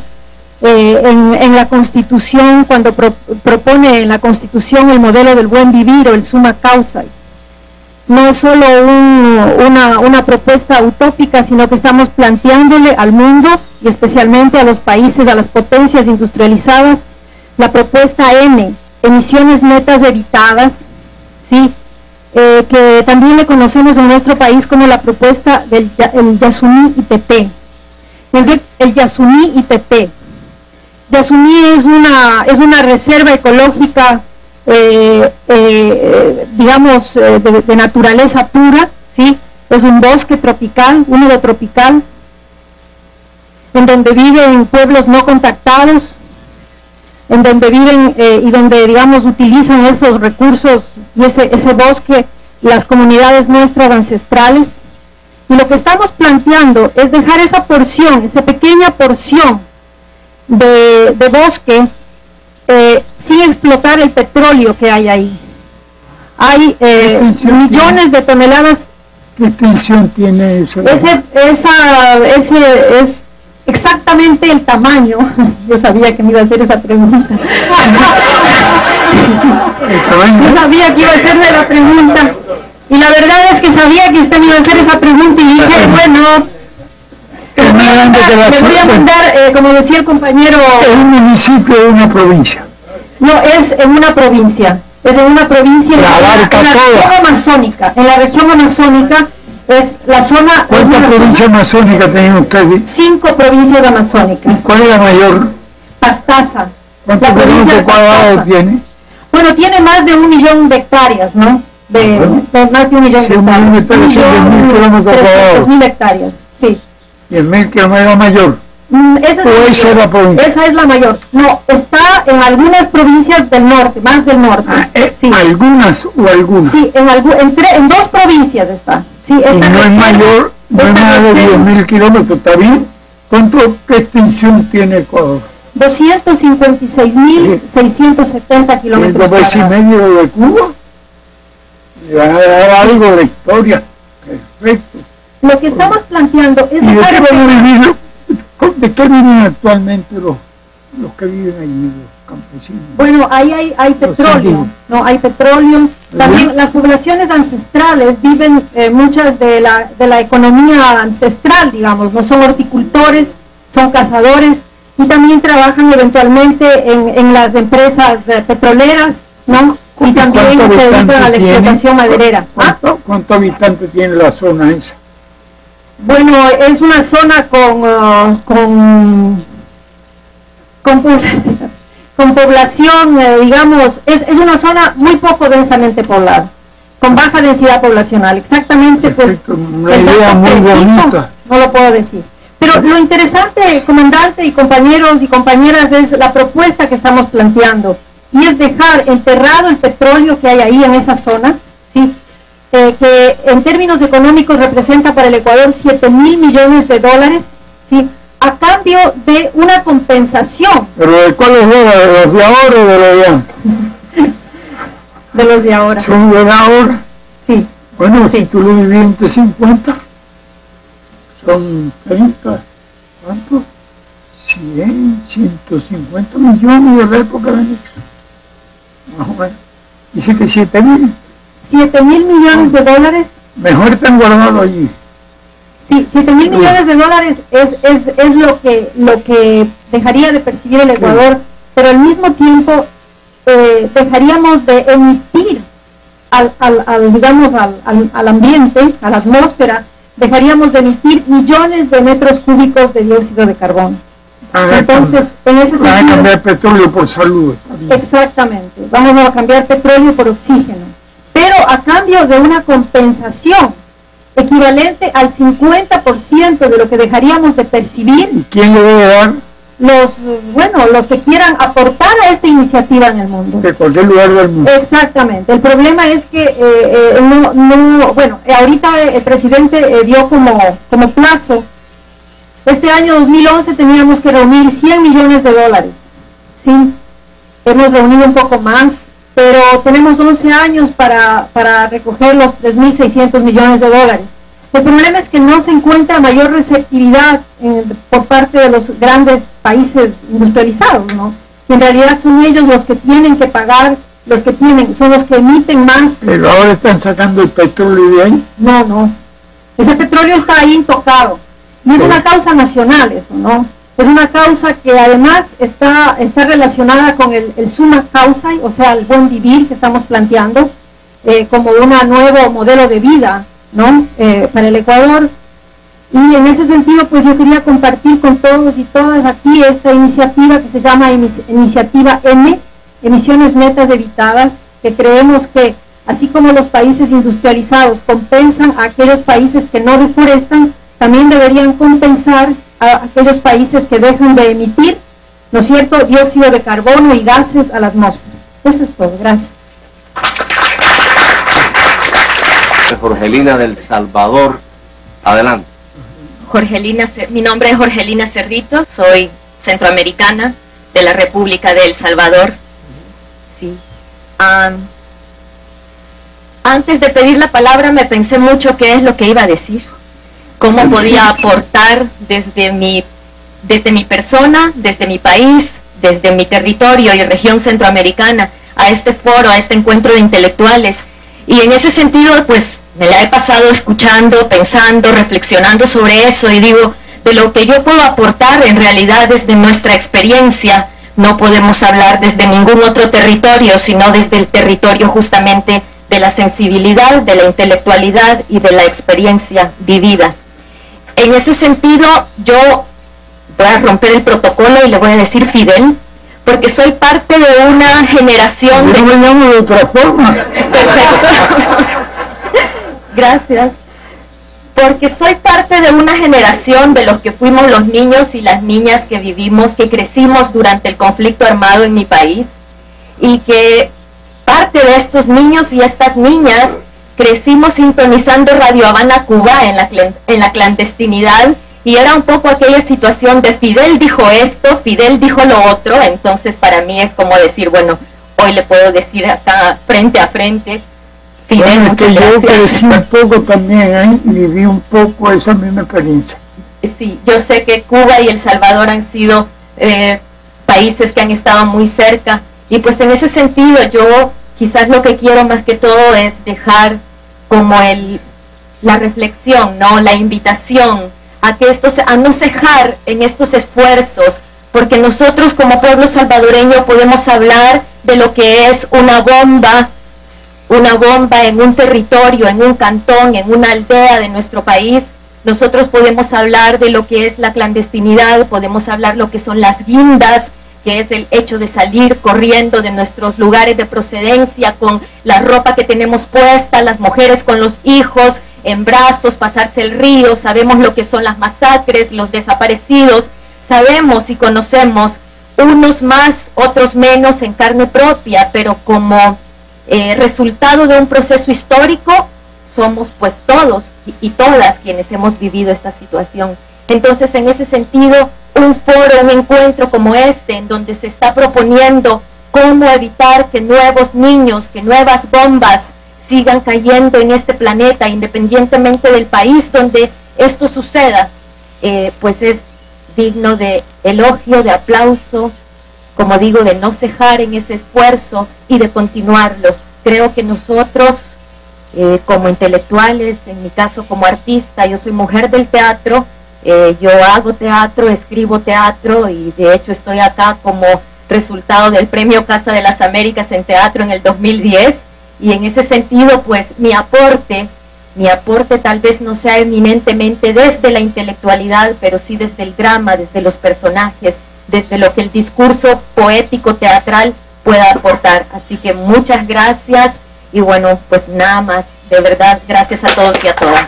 en la Constitución, cuando propone en la Constitución el modelo del buen vivir o el summa causa. No es solo una propuesta utópica, sino que estamos planteándole al mundo y especialmente a los países, a las potencias industrializadas, la propuesta N, emisiones netas evitadas, ¿sí? Que también le conocemos en nuestro país como la propuesta del Yasuní IPP. El Yasuní IPP. Yasuní es una reserva ecológica, digamos, de naturaleza pura, ¿sí? Es un bosque tropical, húmedo tropical, en donde viven pueblos no contactados, en donde viven y donde, digamos, utilizan esos recursos y ese bosque las comunidades nuestras ancestrales. Y lo que estamos planteando es dejar esa porción, esa pequeña porción de bosque sin explotar el petróleo que hay ahí. Hay millones de toneladas. ¿Qué extensión tiene eso? Ese es exactamente el tamaño. Yo sabía que me iba a hacer esa pregunta. Yo sabía que iba a hacerle la pregunta. Y la verdad es que sabía que usted me iba a hacer esa pregunta y dije, bueno, le voy a mandar, como decía el compañero... ¿Es un municipio o una provincia? No, es en una provincia. Es en una provincia en la región amazónica. En la región amazónica es la zona... ¿Cuántas provincias amazónicas tienen ustedes? 5 provincias amazónicas. ¿Cuál es la mayor? Pastaza. ¿Cuántos kilómetros cuadrados tiene? Bueno, tiene más de 1 millón de hectáreas, ¿no? De más de 1 millón de hectáreas. 300.000 hectáreas, sí. ¿Y el 1000 kilómetros mayor? Esa es la mayor. No, está en algunas provincias del norte, más del norte. Sí. ¿Algunas o algunas? Sí, en 2 provincias está. Sí, y no es mayor, no es más de 10.000 kilómetros, ¿está bien? ¿Qué extensión tiene Ecuador? 256.670 kilómetros cuadrados. ¿Es medio de Cuba? Le va a dar algo de historia. Perfecto. Lo que estamos planteando es... ¿De qué viven actualmente los que viven allí, los campesinos? Bueno, ahí hay petróleo, ¿no? Hay petróleo, También las poblaciones ancestrales viven muchas de la economía ancestral, digamos, no son horticultores, son cazadores y también trabajan eventualmente en las empresas petroleras, ¿no? Y también se dedican a la explotación maderera. ¿Cuántos habitantes tiene la zona esa? Bueno, es una zona con población, digamos, es una zona muy poco densamente poblada, con baja densidad poblacional. Exactamente, pues, una idea muy bonita. No lo puedo decir. Pero lo interesante, comandante y compañeros y compañeras, es la propuesta que estamos planteando, y es dejar enterrado el petróleo que hay ahí en esa zona, ¿sí? Que en términos económicos representa para el Ecuador 7.000 millones de dólares, ¿sí? A cambio de una compensación. ¿Pero de cuáles dólares? ¿De los de ahora o de los de antes? De los de ahora. ¿Son de ahora? Sí. Bueno, sí. Si tú lo divides entre 50, son 30, ¿cuánto? 100, 150 millones de la época de Nixon. Más o menos. Dice que 7.000. 7.000 millones de dólares. Mejor están guardados allí. Sí, 7.000 millones de dólares es lo que dejaría de percibir el Ecuador, pero al mismo tiempo dejaríamos de emitir al ambiente, a la atmósfera, dejaríamos de emitir millones de metros cúbicos de dióxido de carbono. Entonces, en ese sentido, van a cambiar petróleo por salud. Exactamente, vamos a cambiar petróleo por oxígeno, pero a cambio de una compensación equivalente al 50% de lo que dejaríamos de percibir. ¿Y quién le debe dar? Los que quieran aportar a esta iniciativa en el mundo. De cualquier lugar del mundo. Exactamente. El problema es que ahorita el presidente dio como plazo, este año 2011 teníamos que reunir 100 millones de dólares. Sí, hemos reunido un poco más, pero tenemos 11 años para recoger los 3.600 millones de dólares. El problema es que no se encuentra mayor receptividad por parte de los grandes países industrializados, ¿no? Y en realidad son ellos los que tienen que pagar, son los que emiten más. Pero ahora están sacando el petróleo de ahí. No. Ese petróleo está ahí intocado. Y es una causa nacional eso, ¿no? Es una causa que además está relacionada con el summa causa, o sea, el buen vivir que estamos planteando como un nuevo modelo de vida, ¿no? Para el Ecuador. Y en ese sentido, pues yo quería compartir con todos y todas aquí esta iniciativa que se llama Iniciativa M, Emisiones Netas Evitadas, que creemos que así como los países industrializados compensan a aquellos países que no deforestan, también deberían compensar a aquellos países que dejan de emitir, ¿no es cierto?, dióxido de carbono y gases a la atmósfera. Eso es todo. Gracias. Jorgelina del Salvador, adelante. Mi nombre es Jorgelina Cerdito, soy centroamericana de la República de El Salvador. Sí. Antes de pedir la palabra me pensé mucho qué es lo que iba a decir, cómo podía aportar desde mi persona, desde mi país, desde mi territorio y región centroamericana a este foro, a este encuentro de intelectuales. Y en ese sentido, pues, me la he pasado escuchando, pensando, reflexionando sobre eso, y digo, de lo que yo puedo aportar en realidad desde nuestra experiencia, no podemos hablar desde ningún otro territorio, sino desde el territorio justamente de la sensibilidad, de la intelectualidad y de la experiencia vivida. En ese sentido, yo voy a romper el protocolo y le voy a decir Fidel, porque soy parte de una generación... Yo me llamo de otra forma. Perfecto. Gracias. Porque soy parte de una generación de los que fuimos los niños y las niñas que vivimos, que crecimos durante el conflicto armado en mi país, y que parte de estos niños y estas niñas crecimos sintonizando Radio Habana Cuba en la clandestinidad, y era un poco aquella situación de Fidel dijo esto, Fidel dijo lo otro. Entonces para mí es como decir, bueno, hoy le puedo decir acá frente a frente, Fidel, bueno, muchas gracias. Yo crecí un poco también, viví un poco esa misma experiencia. Sí, yo sé que Cuba y El Salvador han sido países que han estado muy cerca, y pues en ese sentido yo quizás lo que quiero más que todo es dejar como la reflexión, ¿no? La invitación a que a no cejar en estos esfuerzos, porque nosotros como pueblo salvadoreño podemos hablar de lo que es una bomba en un territorio, en un cantón, en una aldea de nuestro país. Nosotros podemos hablar de lo que es la clandestinidad, podemos hablar lo que son las guindas, que es el hecho de salir corriendo de nuestros lugares de procedencia con la ropa que tenemos puesta, las mujeres con los hijos en brazos, pasarse el río. Sabemos lo que son las masacres, los desaparecidos, sabemos y conocemos, unos más, otros menos en carne propia, pero como resultado de un proceso histórico, somos pues todos y todas quienes hemos vivido esta situación. Entonces, en ese sentido, un foro, un encuentro como este, en donde se está proponiendo cómo evitar que nuevos niños, que nuevas bombas sigan cayendo en este planeta, independientemente del país donde esto suceda, pues es digno de elogio, de aplauso, como digo, de no cejar en ese esfuerzo y de continuarlo. Creo que nosotros, como intelectuales, en mi caso como artista, yo soy mujer del teatro, yo hago teatro, escribo teatro y de hecho estoy acá como resultado del Premio Casa de las Américas en Teatro en el 2010, y en ese sentido pues mi aporte tal vez no sea eminentemente desde la intelectualidad, pero sí desde el drama, desde los personajes, desde lo que el discurso poético teatral pueda aportar. Así que muchas gracias y bueno, pues nada más, de verdad, gracias a todos y a todas.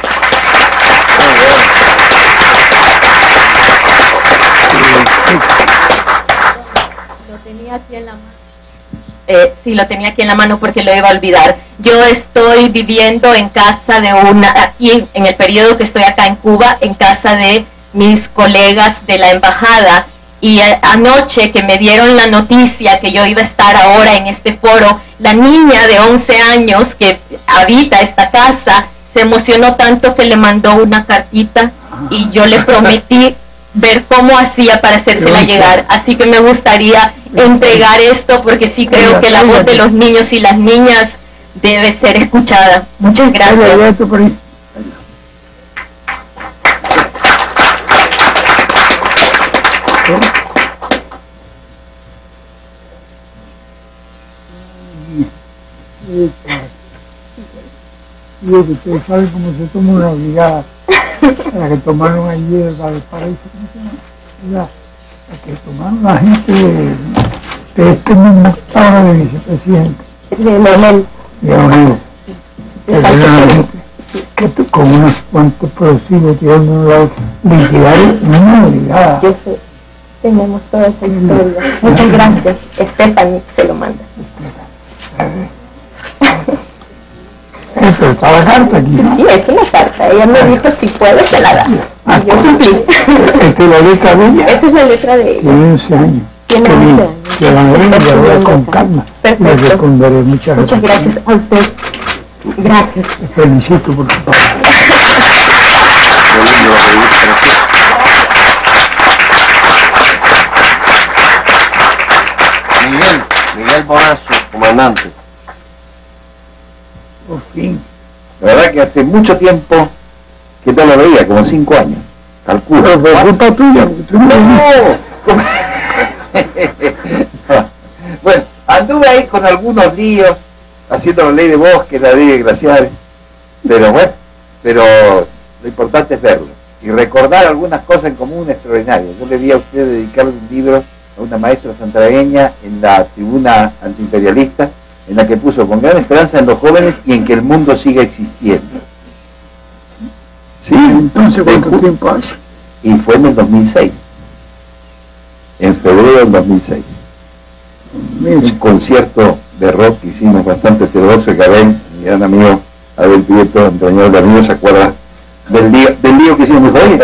Lo tenía aquí en la mano. Sí, lo tenía aquí en la mano porque lo iba a olvidar. Yo estoy viviendo en casa de aquí en el periodo que estoy acá en Cuba, en casa de mis colegas de la embajada, y anoche que me dieron la noticia que yo iba a estar ahora en este foro, la niña de 11 años que habita esta casa se emocionó tanto que le mandó una cartita y yo le prometí ver cómo hacía para hacérsela llegar. Así que me gustaría entregar esto porque sí creo que la voz de los niños y las niñas debe ser escuchada. Muchas gracias. Y ustedes saben cómo se toma una brigada, la que tomaron ayer para el paraíso, la que tomaron la gente de este mismo ahora de vicepresidente. De Leonel. Que con unos cuantos explosivos tirando un lado, liquidaron una brigada. Yo sé, tenemos toda esa historia. Muchas gracias. Stephanie se lo manda. Pero está la carta aquí, ¿no? Sí, es una carta. Ella me dijo si puede se la da. Y yo cumplí. ¿Esta es la letra de ella? Esa es la letra de ella. Tiene 11 años. Tiene 11 años. Que la veré con calma. Perfecto. Le responderé. Muchas gracias a usted. Gracias. Te felicito por tu trabajo. Miguel Bonazo, comandante. Por fin. La verdad que hace mucho tiempo que te lo veía, como 5 años. Calculo. Pero fue culpa tuya, porque tú no. Bueno, anduve ahí con algunos líos, haciendo la ley de bosque, la ley de glaciares, pero bueno, lo importante es verlo y recordar algunas cosas en común extraordinarias. Yo le vi a usted dedicarle un libro a una maestra santiagueña en la tribuna antiimperialista, en la que puso con gran esperanza en los jóvenes y en que el mundo siga existiendo. Sí, entonces ¿cuánto tiempo hace? Y fue en el 2006, en febrero del 2006. Un concierto de rock que hicimos bastante heterodoxo, que Abel, mi gran amigo Abel Prieto, entrañable amigo, se acuerda del lío que hicimos hoy.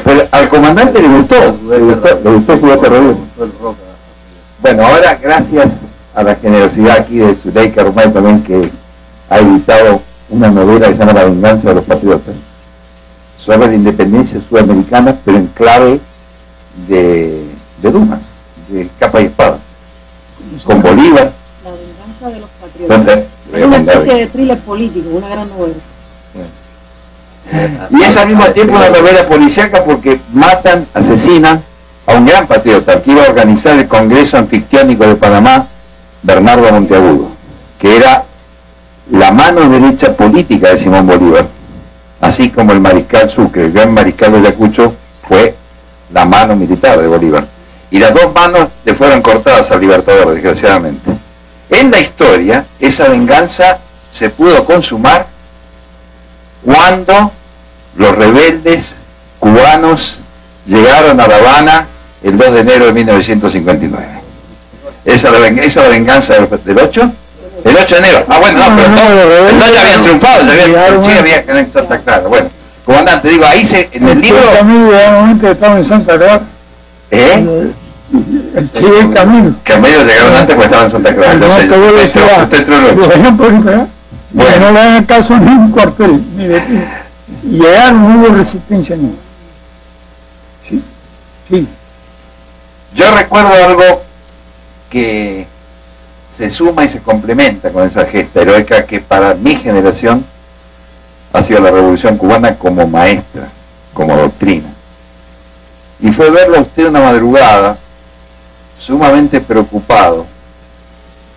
Pero al comandante le gustó jugar terrorismo. Bueno, ahora gracias a la generosidad aquí de Zuleika Romay también, que ha editado una novela que se llama La venganza de los patriotas, sobre la independencia sudamericana, pero en clave de Dumas, de capa y espada, con Bolívar, venganza de los patriotas. Es una especie de thriller político, una gran novela. Y es al mismo tiempo una novela policíaca porque matan, asesinan a un gran patriota que iba a organizar el Congreso Anfictiónico de Panamá, Bernardo Monteagudo, que era la mano derecha política de Simón Bolívar, así como el mariscal Sucre, el gran mariscal de Ayacucho, fue la mano militar de Bolívar. Y las dos manos le fueron cortadas al Libertador, desgraciadamente. En la historia, esa venganza se pudo consumar cuando los rebeldes cubanos llegaron a La Habana el 2 de enero de 1959. Esa es la venganza del 8. El 8 de enero. Ah, bueno, no, pero no ya habían triunfado, ya había que en Santa Clara. Bueno, comandante, digo, ahí en el libro... Camilo estaba en Santa Clara. ¿Eh? El Chile y Camilo. Camilo llegaron antes porque estaba en Santa Clara. Bueno, no le hagan caso ni un cuartel, ni de ti. Llegaron, no hubo resistencia ni. Sí, sí. Yo recuerdo algo que se suma y se complementa con esa gesta heroica que para mi generación ha sido la Revolución Cubana como maestra, como doctrina. Y fue verlo a usted una madrugada sumamente preocupado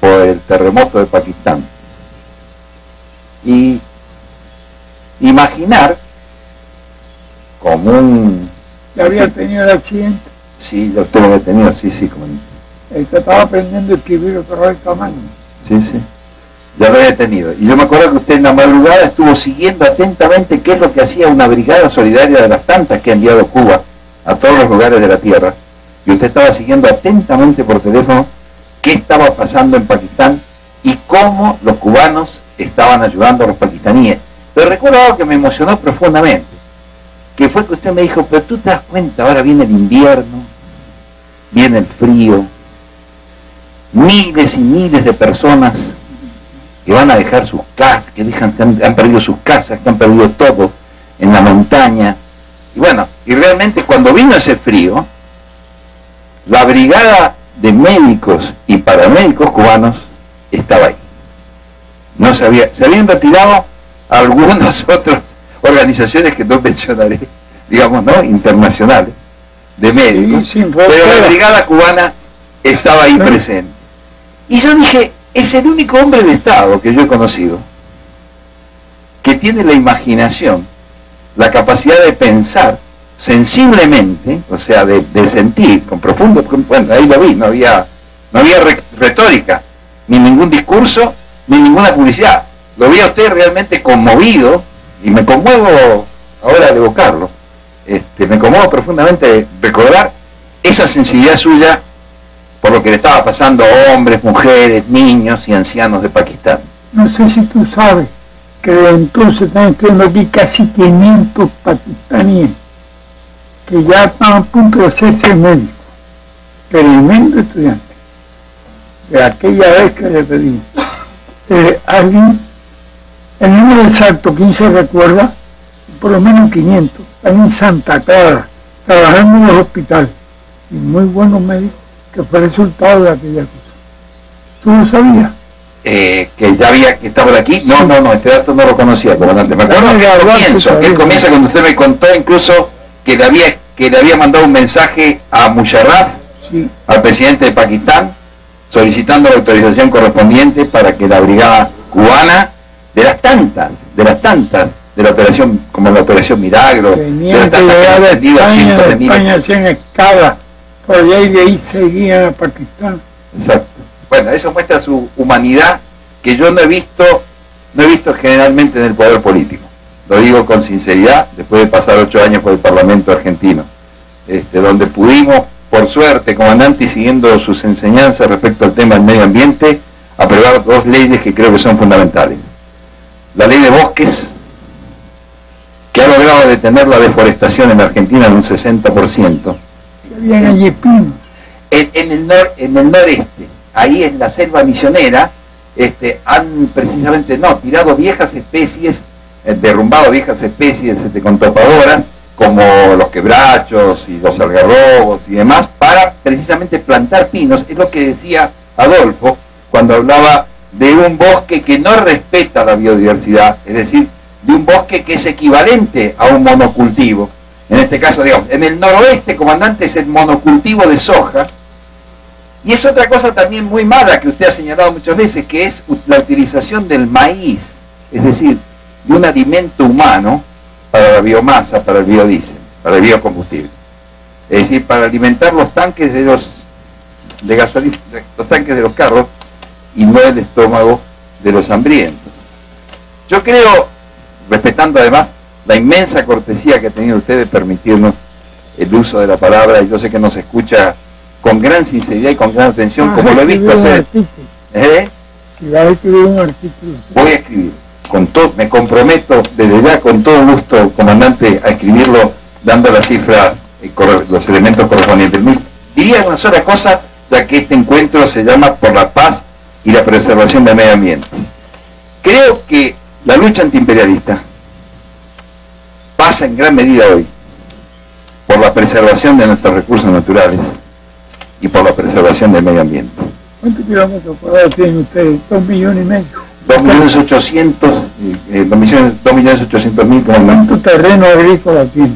por el terremoto de Pakistán. Y imaginar como un... ¿Ya había tenido el accidente? Sí, ya usted lo había tenido, sí, como... Estaba aprendiendo a escribir otra vez a mano. Sí, sí, ya lo había tenido. Y yo me acuerdo que usted en la madrugada estuvo siguiendo atentamente qué es lo que hacía una brigada solidaria de las tantas que ha enviado Cuba a todos los lugares de la tierra. Y usted estaba siguiendo atentamente por teléfono qué estaba pasando en Pakistán y cómo los cubanos estaban ayudando a los pakistaníes. Pero recuerdo algo que me emocionó profundamente, que fue que usted me dijo, pero tú te das cuenta, ahora viene el invierno, viene el frío, miles y miles de personas que van a dejar sus casas, que han perdido sus casas, que han perdido todo en la montaña. Y bueno, y realmente cuando vino ese frío, la brigada de médicos y paramédicos cubanos estaba ahí. No se habían retirado algunas otras organizaciones que no mencionaré, digamos, ¿no?, internacionales, de médicos, sí, pero la brigada cubana estaba ahí presente. Y yo dije, es el único hombre de Estado que yo he conocido que tiene la imaginación, la capacidad de pensar sensiblemente, o sea, de sentir con profundo, bueno, ahí lo vi, no había retórica, ni ningún discurso, ni ninguna publicidad. Lo vi a usted realmente conmovido, y me conmuevo ahora de evocarlo, me conmuevo profundamente recordar esa sensibilidad suya por lo que le estaba pasando a hombres, mujeres, niños y ancianos de Pakistán. No sé si tú sabes que desde entonces están estudiando aquí casi 500 pakistaníes que ya están a punto de hacerse médicos. Tremendo estudiante. De aquella vez que le pedí. Alguien, el número exacto, ¿quién se recuerda? Por lo menos 500. Están en Santa Clara, trabajando en los hospitales. Y muy buenos médicos, que fue resultado de aquella cosa. ¿Tú lo sabías? Que ya había, que estaba aquí. No, este dato no lo conocía, comandante. Me acuerdo que el comienzo cuando usted me contó incluso que le había mandado un mensaje a Musharraf, sí, al presidente de Pakistán, solicitando la autorización correspondiente para que la brigada cubana, de las tantas, de la operación, como la operación Milagro, tenían de las tantas que han atendido a cientos de miles. España hacían escala por allá y de ahí seguían a Pakistán. Exacto. Bueno, eso muestra su humanidad que yo no he visto generalmente en el poder político. Lo digo con sinceridad, después de pasar 8 años por el Parlamento argentino, donde pudimos, por suerte, comandante, y siguiendo sus enseñanzas respecto al tema del medio ambiente, aprobar 2 leyes que creo que son fundamentales. La ley de bosques, que ha logrado detener la deforestación en la Argentina en un 60%. Habían allí pinos. En el noreste, ahí en la selva misionera, han precisamente tirado viejas especies, derrumbado viejas especies con topadoras, como los quebrachos y los algarrobos y demás, para precisamente plantar pinos. Es lo que decía Adolfo cuando hablaba de un bosque que no respeta la biodiversidad, es decir, de un bosque que es equivalente a un monocultivo. En este caso, digamos, en el noroeste, comandante, es el monocultivo de soja, y es otra cosa también muy mala que usted ha señalado muchas veces, que es la utilización del maíz, es decir, de un alimento humano para la biomasa, para el biodiesel, para el biocombustible. Es decir, para alimentar los tanques de gasolina, los tanques de los carros, y no el estómago de los hambrientos. Yo creo, respetando además la inmensa cortesía que ha tenido usted de permitirnos el uso de la palabra, y yo sé que nos escucha con gran sinceridad y con gran atención, como lo he visto hacer. Si va a escribir un artículo. Voy a escribir, me comprometo desde ya con todo gusto, comandante, a escribirlo dando la cifra, los elementos correspondientes. Diría una sola cosa, ya que este encuentro se llama Por la Paz y la Preservación del Medio Ambiente. Creo que la lucha antiimperialista pasa en gran medida hoy por la preservación de nuestros recursos naturales y por la preservación del medio ambiente. ¿Cuántos kilómetros cuadrados tienen ustedes? 2,5 millones. 2.800.000. ¿Cuánto terreno agrícola tiene?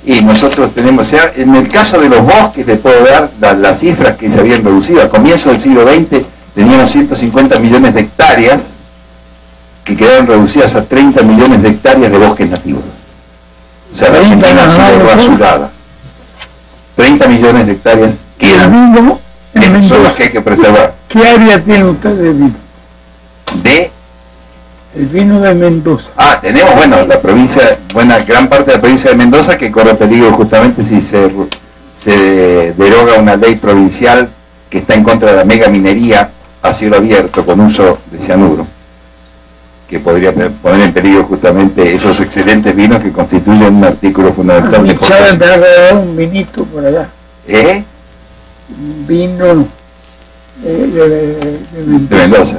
Y nosotros tenemos, o sea, en el caso de los bosques, le puedo dar las cifras que se habían reducido. A comienzos del siglo XX teníamos 150 millones de hectáreas que quedaron reducidas a 30 millones de hectáreas de bosques nativos. O sea, la Argentina ha sido rasurada. 30 millones de hectáreas quedan. Esas son las que hay que preservar. ¿Qué área tiene usted de vino? El vino de Mendoza. Tenemos, bueno, la provincia, gran parte de la provincia de Mendoza que corre peligro justamente si se deroga una ley provincial que está en contra de la mega minería a cielo abierto con uso de cianuro, que podría poner en peligro justamente esos excelentes vinos que constituyen un artículo fundamental de exportación. Me ha regalado un vinito por allá. Un vino de Mendoza.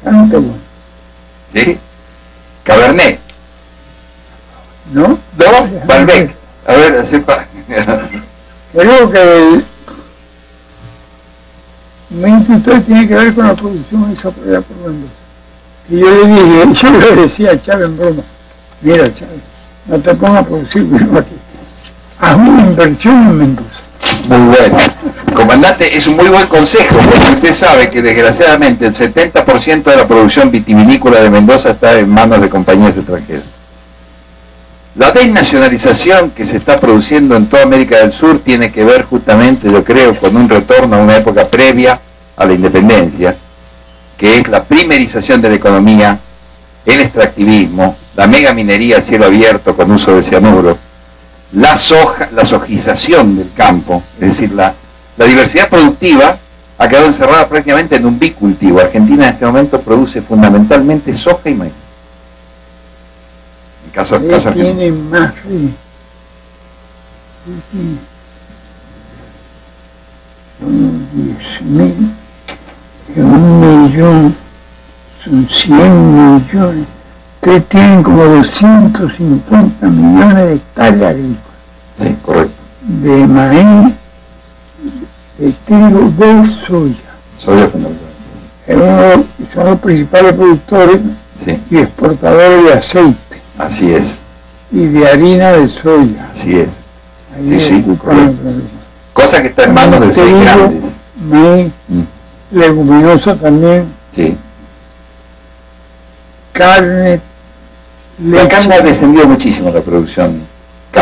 Bastante bueno. ¿Sí? Cabernet. ¿No? ¿No? Malbec. A ver, sepa. Creo que mi instituto tiene que ver con la producción desarrollada por Mendoza. Y yo le decía a Chávez en broma, mira Chávez, no te pongas a producir vino aquí, haz una inversión en Mendoza. Muy bueno. Comandante, es un muy buen consejo, porque usted sabe que desgraciadamente el 70% de la producción vitivinícola de Mendoza está en manos de compañías extranjeras. La desnacionalización que se está produciendo en toda América del Sur tiene que ver justamente, yo creo, con un retorno a una época previa a la independencia, que es la primerización de la economía, el extractivismo, la megaminería a cielo abierto con uso de cianuro, la sojización del campo, es decir, la diversidad productiva ha quedado encerrada prácticamente en un bicultivo. Argentina en este momento produce fundamentalmente soja y maíz. En caso tiene más son 10.000, que 1.000.000 son 100 millones. Ustedes tienen como 250 millones de hectáreas agrícolas. Sí, correcto. De maíz, de trigo, de soya. Soya fundamental. Son los principales productores y exportadores de aceite. Así es. Y de harina de soya. Así es. Ahí sí, correcto. Cosa que está en manos de 6 grandes. Maíz, leguminosa también. Sí. Carne, leche. La carne ha descendido muchísimo la producción.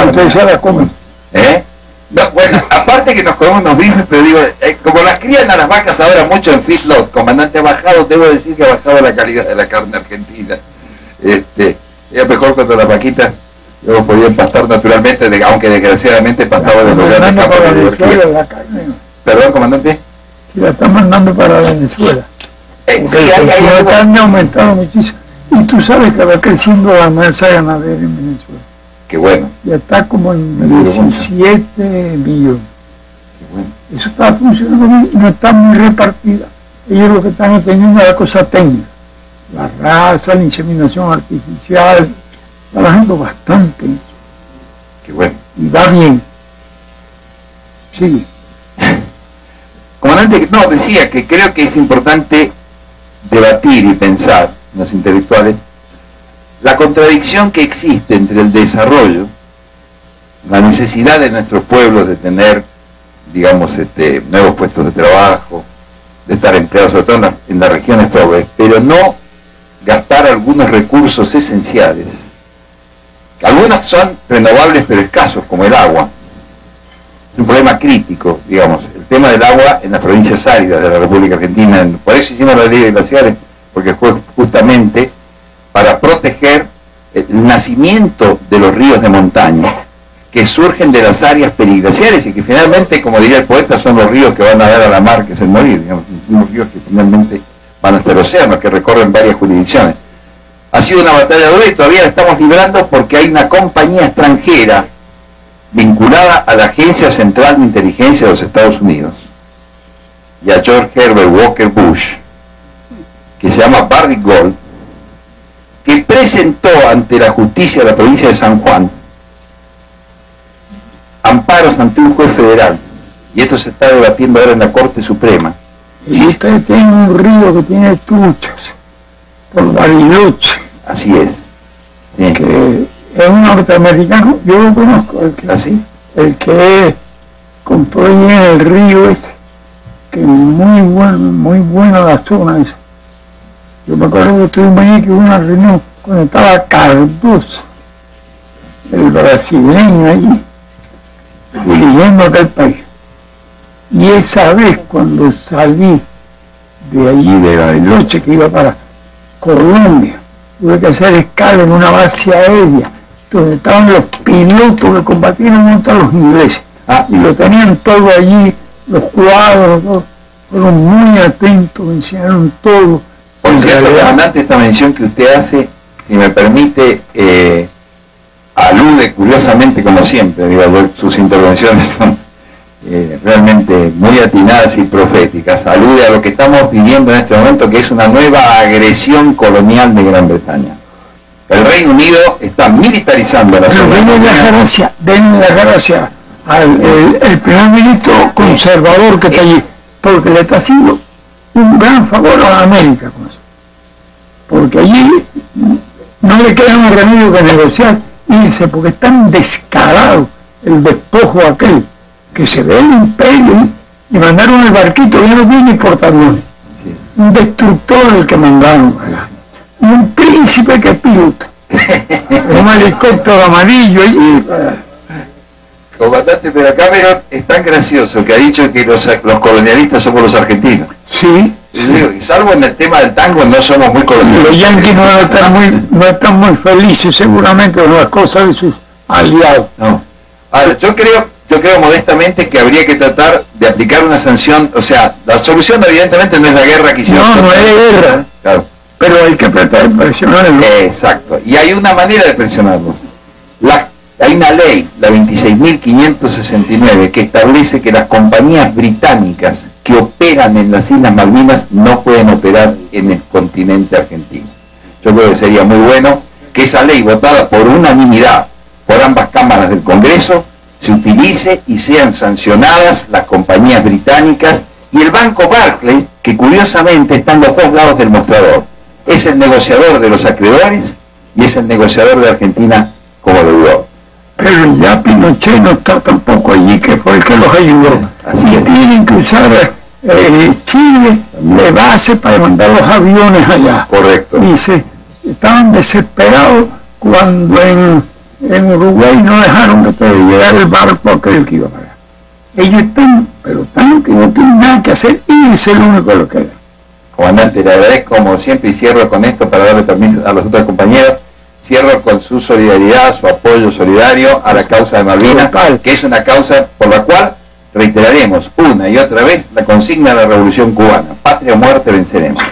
Ustedes se la comen. No, bueno, aparte que nos comemos unos bifes, pero digo, como las crían a las vacas ahora mucho en feedlot, comandante, ha bajado, debo decir que ha bajado la calidad de la carne argentina. Era mejor cuando las vaquitas luego podían pastar naturalmente, aunque desgraciadamente pastaba de los grandes campos de Venezuela. Perdón, comandante. Si la están mandando para Venezuela. La carne ha aumentado muchísimo. Y tú sabes que va creciendo la masa ganadera en Venezuela. Qué bueno. Ya está como en 17 millones. Qué bueno. Eso está funcionando bien, no está muy repartida. Ellos lo que están atendiendo es la cosa técnica. La raza, la inseminación artificial, trabajando bastante. Qué bueno. Y va bien. Sí. Comandante, no, decía que creo que es importante debatir y pensar, los intelectuales, la contradicción que existe entre el desarrollo, la necesidad de nuestros pueblos de tener, digamos, nuevos puestos de trabajo, de estar empleados, sobre todo en las regiones pobres, pero no gastar algunos recursos esenciales. Algunos son renovables pero escasos, como el agua. Es un problema crítico, digamos, el tema del agua en las provincias áridas de la República Argentina. Por eso hicimos la ley de glaciares, porque fue justamente para proteger el nacimiento de los ríos de montaña, que surgen de las áreas periglaciares y que finalmente, como diría el poeta, son los ríos que van a dar a la mar, que es el morir, digamos, unos ríos que finalmente van hasta el océano, que recorren varias jurisdicciones. Ha sido una batalla dura y todavía la estamos librando porque hay una compañía extranjera vinculada a la Agencia Central de Inteligencia de los Estados Unidos y a George Herbert Walker Bush, que se llama Barrick Gold, que presentó ante la justicia de la provincia de San Juan amparos ante un juez federal, y esto se está debatiendo ahora en la Corte Suprema. Y usted tiene un río que tiene truchas por Bariloche. Así es. Bien. Que es un norteamericano, yo lo conozco, el que compró ahí en el río que muy buena la zona esa. Yo me acuerdo que estuvimos ahí, que hubo una reunión cuando estaba Cardoso, el brasileño allí, dirigiendo aquel país. Y esa vez cuando salí de allí de Bariloche, que iba para Colombia, tuve que hacer escala en una base aérea donde estaban los pilotos que combatieron contra los ingleses, y lo tenían todo allí, los cuadros, todo. Fueron muy atentos, me enseñaron todo. Por cierto, comandante, esta mención que usted hace, si me permite, alude curiosamente, como siempre, digo, sus intervenciones son realmente muy atinadas y proféticas, alude a lo que estamos viviendo en este momento, que es una nueva agresión colonial de Gran Bretaña. El Reino Unido está militarizando la zona. Denle la gracia al primer ministro conservador que está allí, porque le está haciendo un gran favor a América con eso. Porque allí no le queda más remedio que negociar, irse, porque es tan descarado el despojo aquel, que se ve el imperio y mandaron el barquito, ya no viene portaaviones. Sí. Un destructor el que mandaron, y un príncipe que pilota, un helicóptero amarillo allí. Comandante, pero acá es tan gracioso que ha dicho que los colonialistas somos los argentinos. Sí. Sí. Salvo en el tema del tango, no somos muy colonialistas. Los yanquis no están muy felices seguramente con las cosas de sus aliados. No. Ahora, yo creo modestamente que habría que tratar de aplicar una sanción, o sea, la solución evidentemente no es la guerra que hicieron. No es guerra, claro, pero hay que tratar de presionarlo. Exacto, y hay una manera de presionarlo. Hay una ley, la 26.569, que establece que las compañías británicas que operan en las Islas Malvinas no pueden operar en el continente argentino. Yo creo que sería muy bueno que esa ley, votada por unanimidad por ambas cámaras del Congreso, se utilice y sean sancionadas las compañías británicas y el Banco Barclays, que curiosamente está en los dos lados del mostrador. Es el negociador de los acreedores y es el negociador de Argentina como deudor. Pero ya Pinochet no está tampoco allí, que fue el que los ayudó. Así que tienen que usar Chile de base para mandar los aviones allá. Correcto. Dice, estaban desesperados cuando en Uruguay no dejaron que te llegara el barco aquel que iba para allá. Ellos están, pero están que no tienen nada que hacer, y es el único que lo queda. Comandante, le agradezco como siempre y cierro con esto para darle permiso a los otros compañeros. Cierro con su solidaridad, su apoyo solidario a la causa de Malvinas, que es una causa por la cual reiteraremos una y otra vez la consigna de la Revolución Cubana: patria o muerte, venceremos.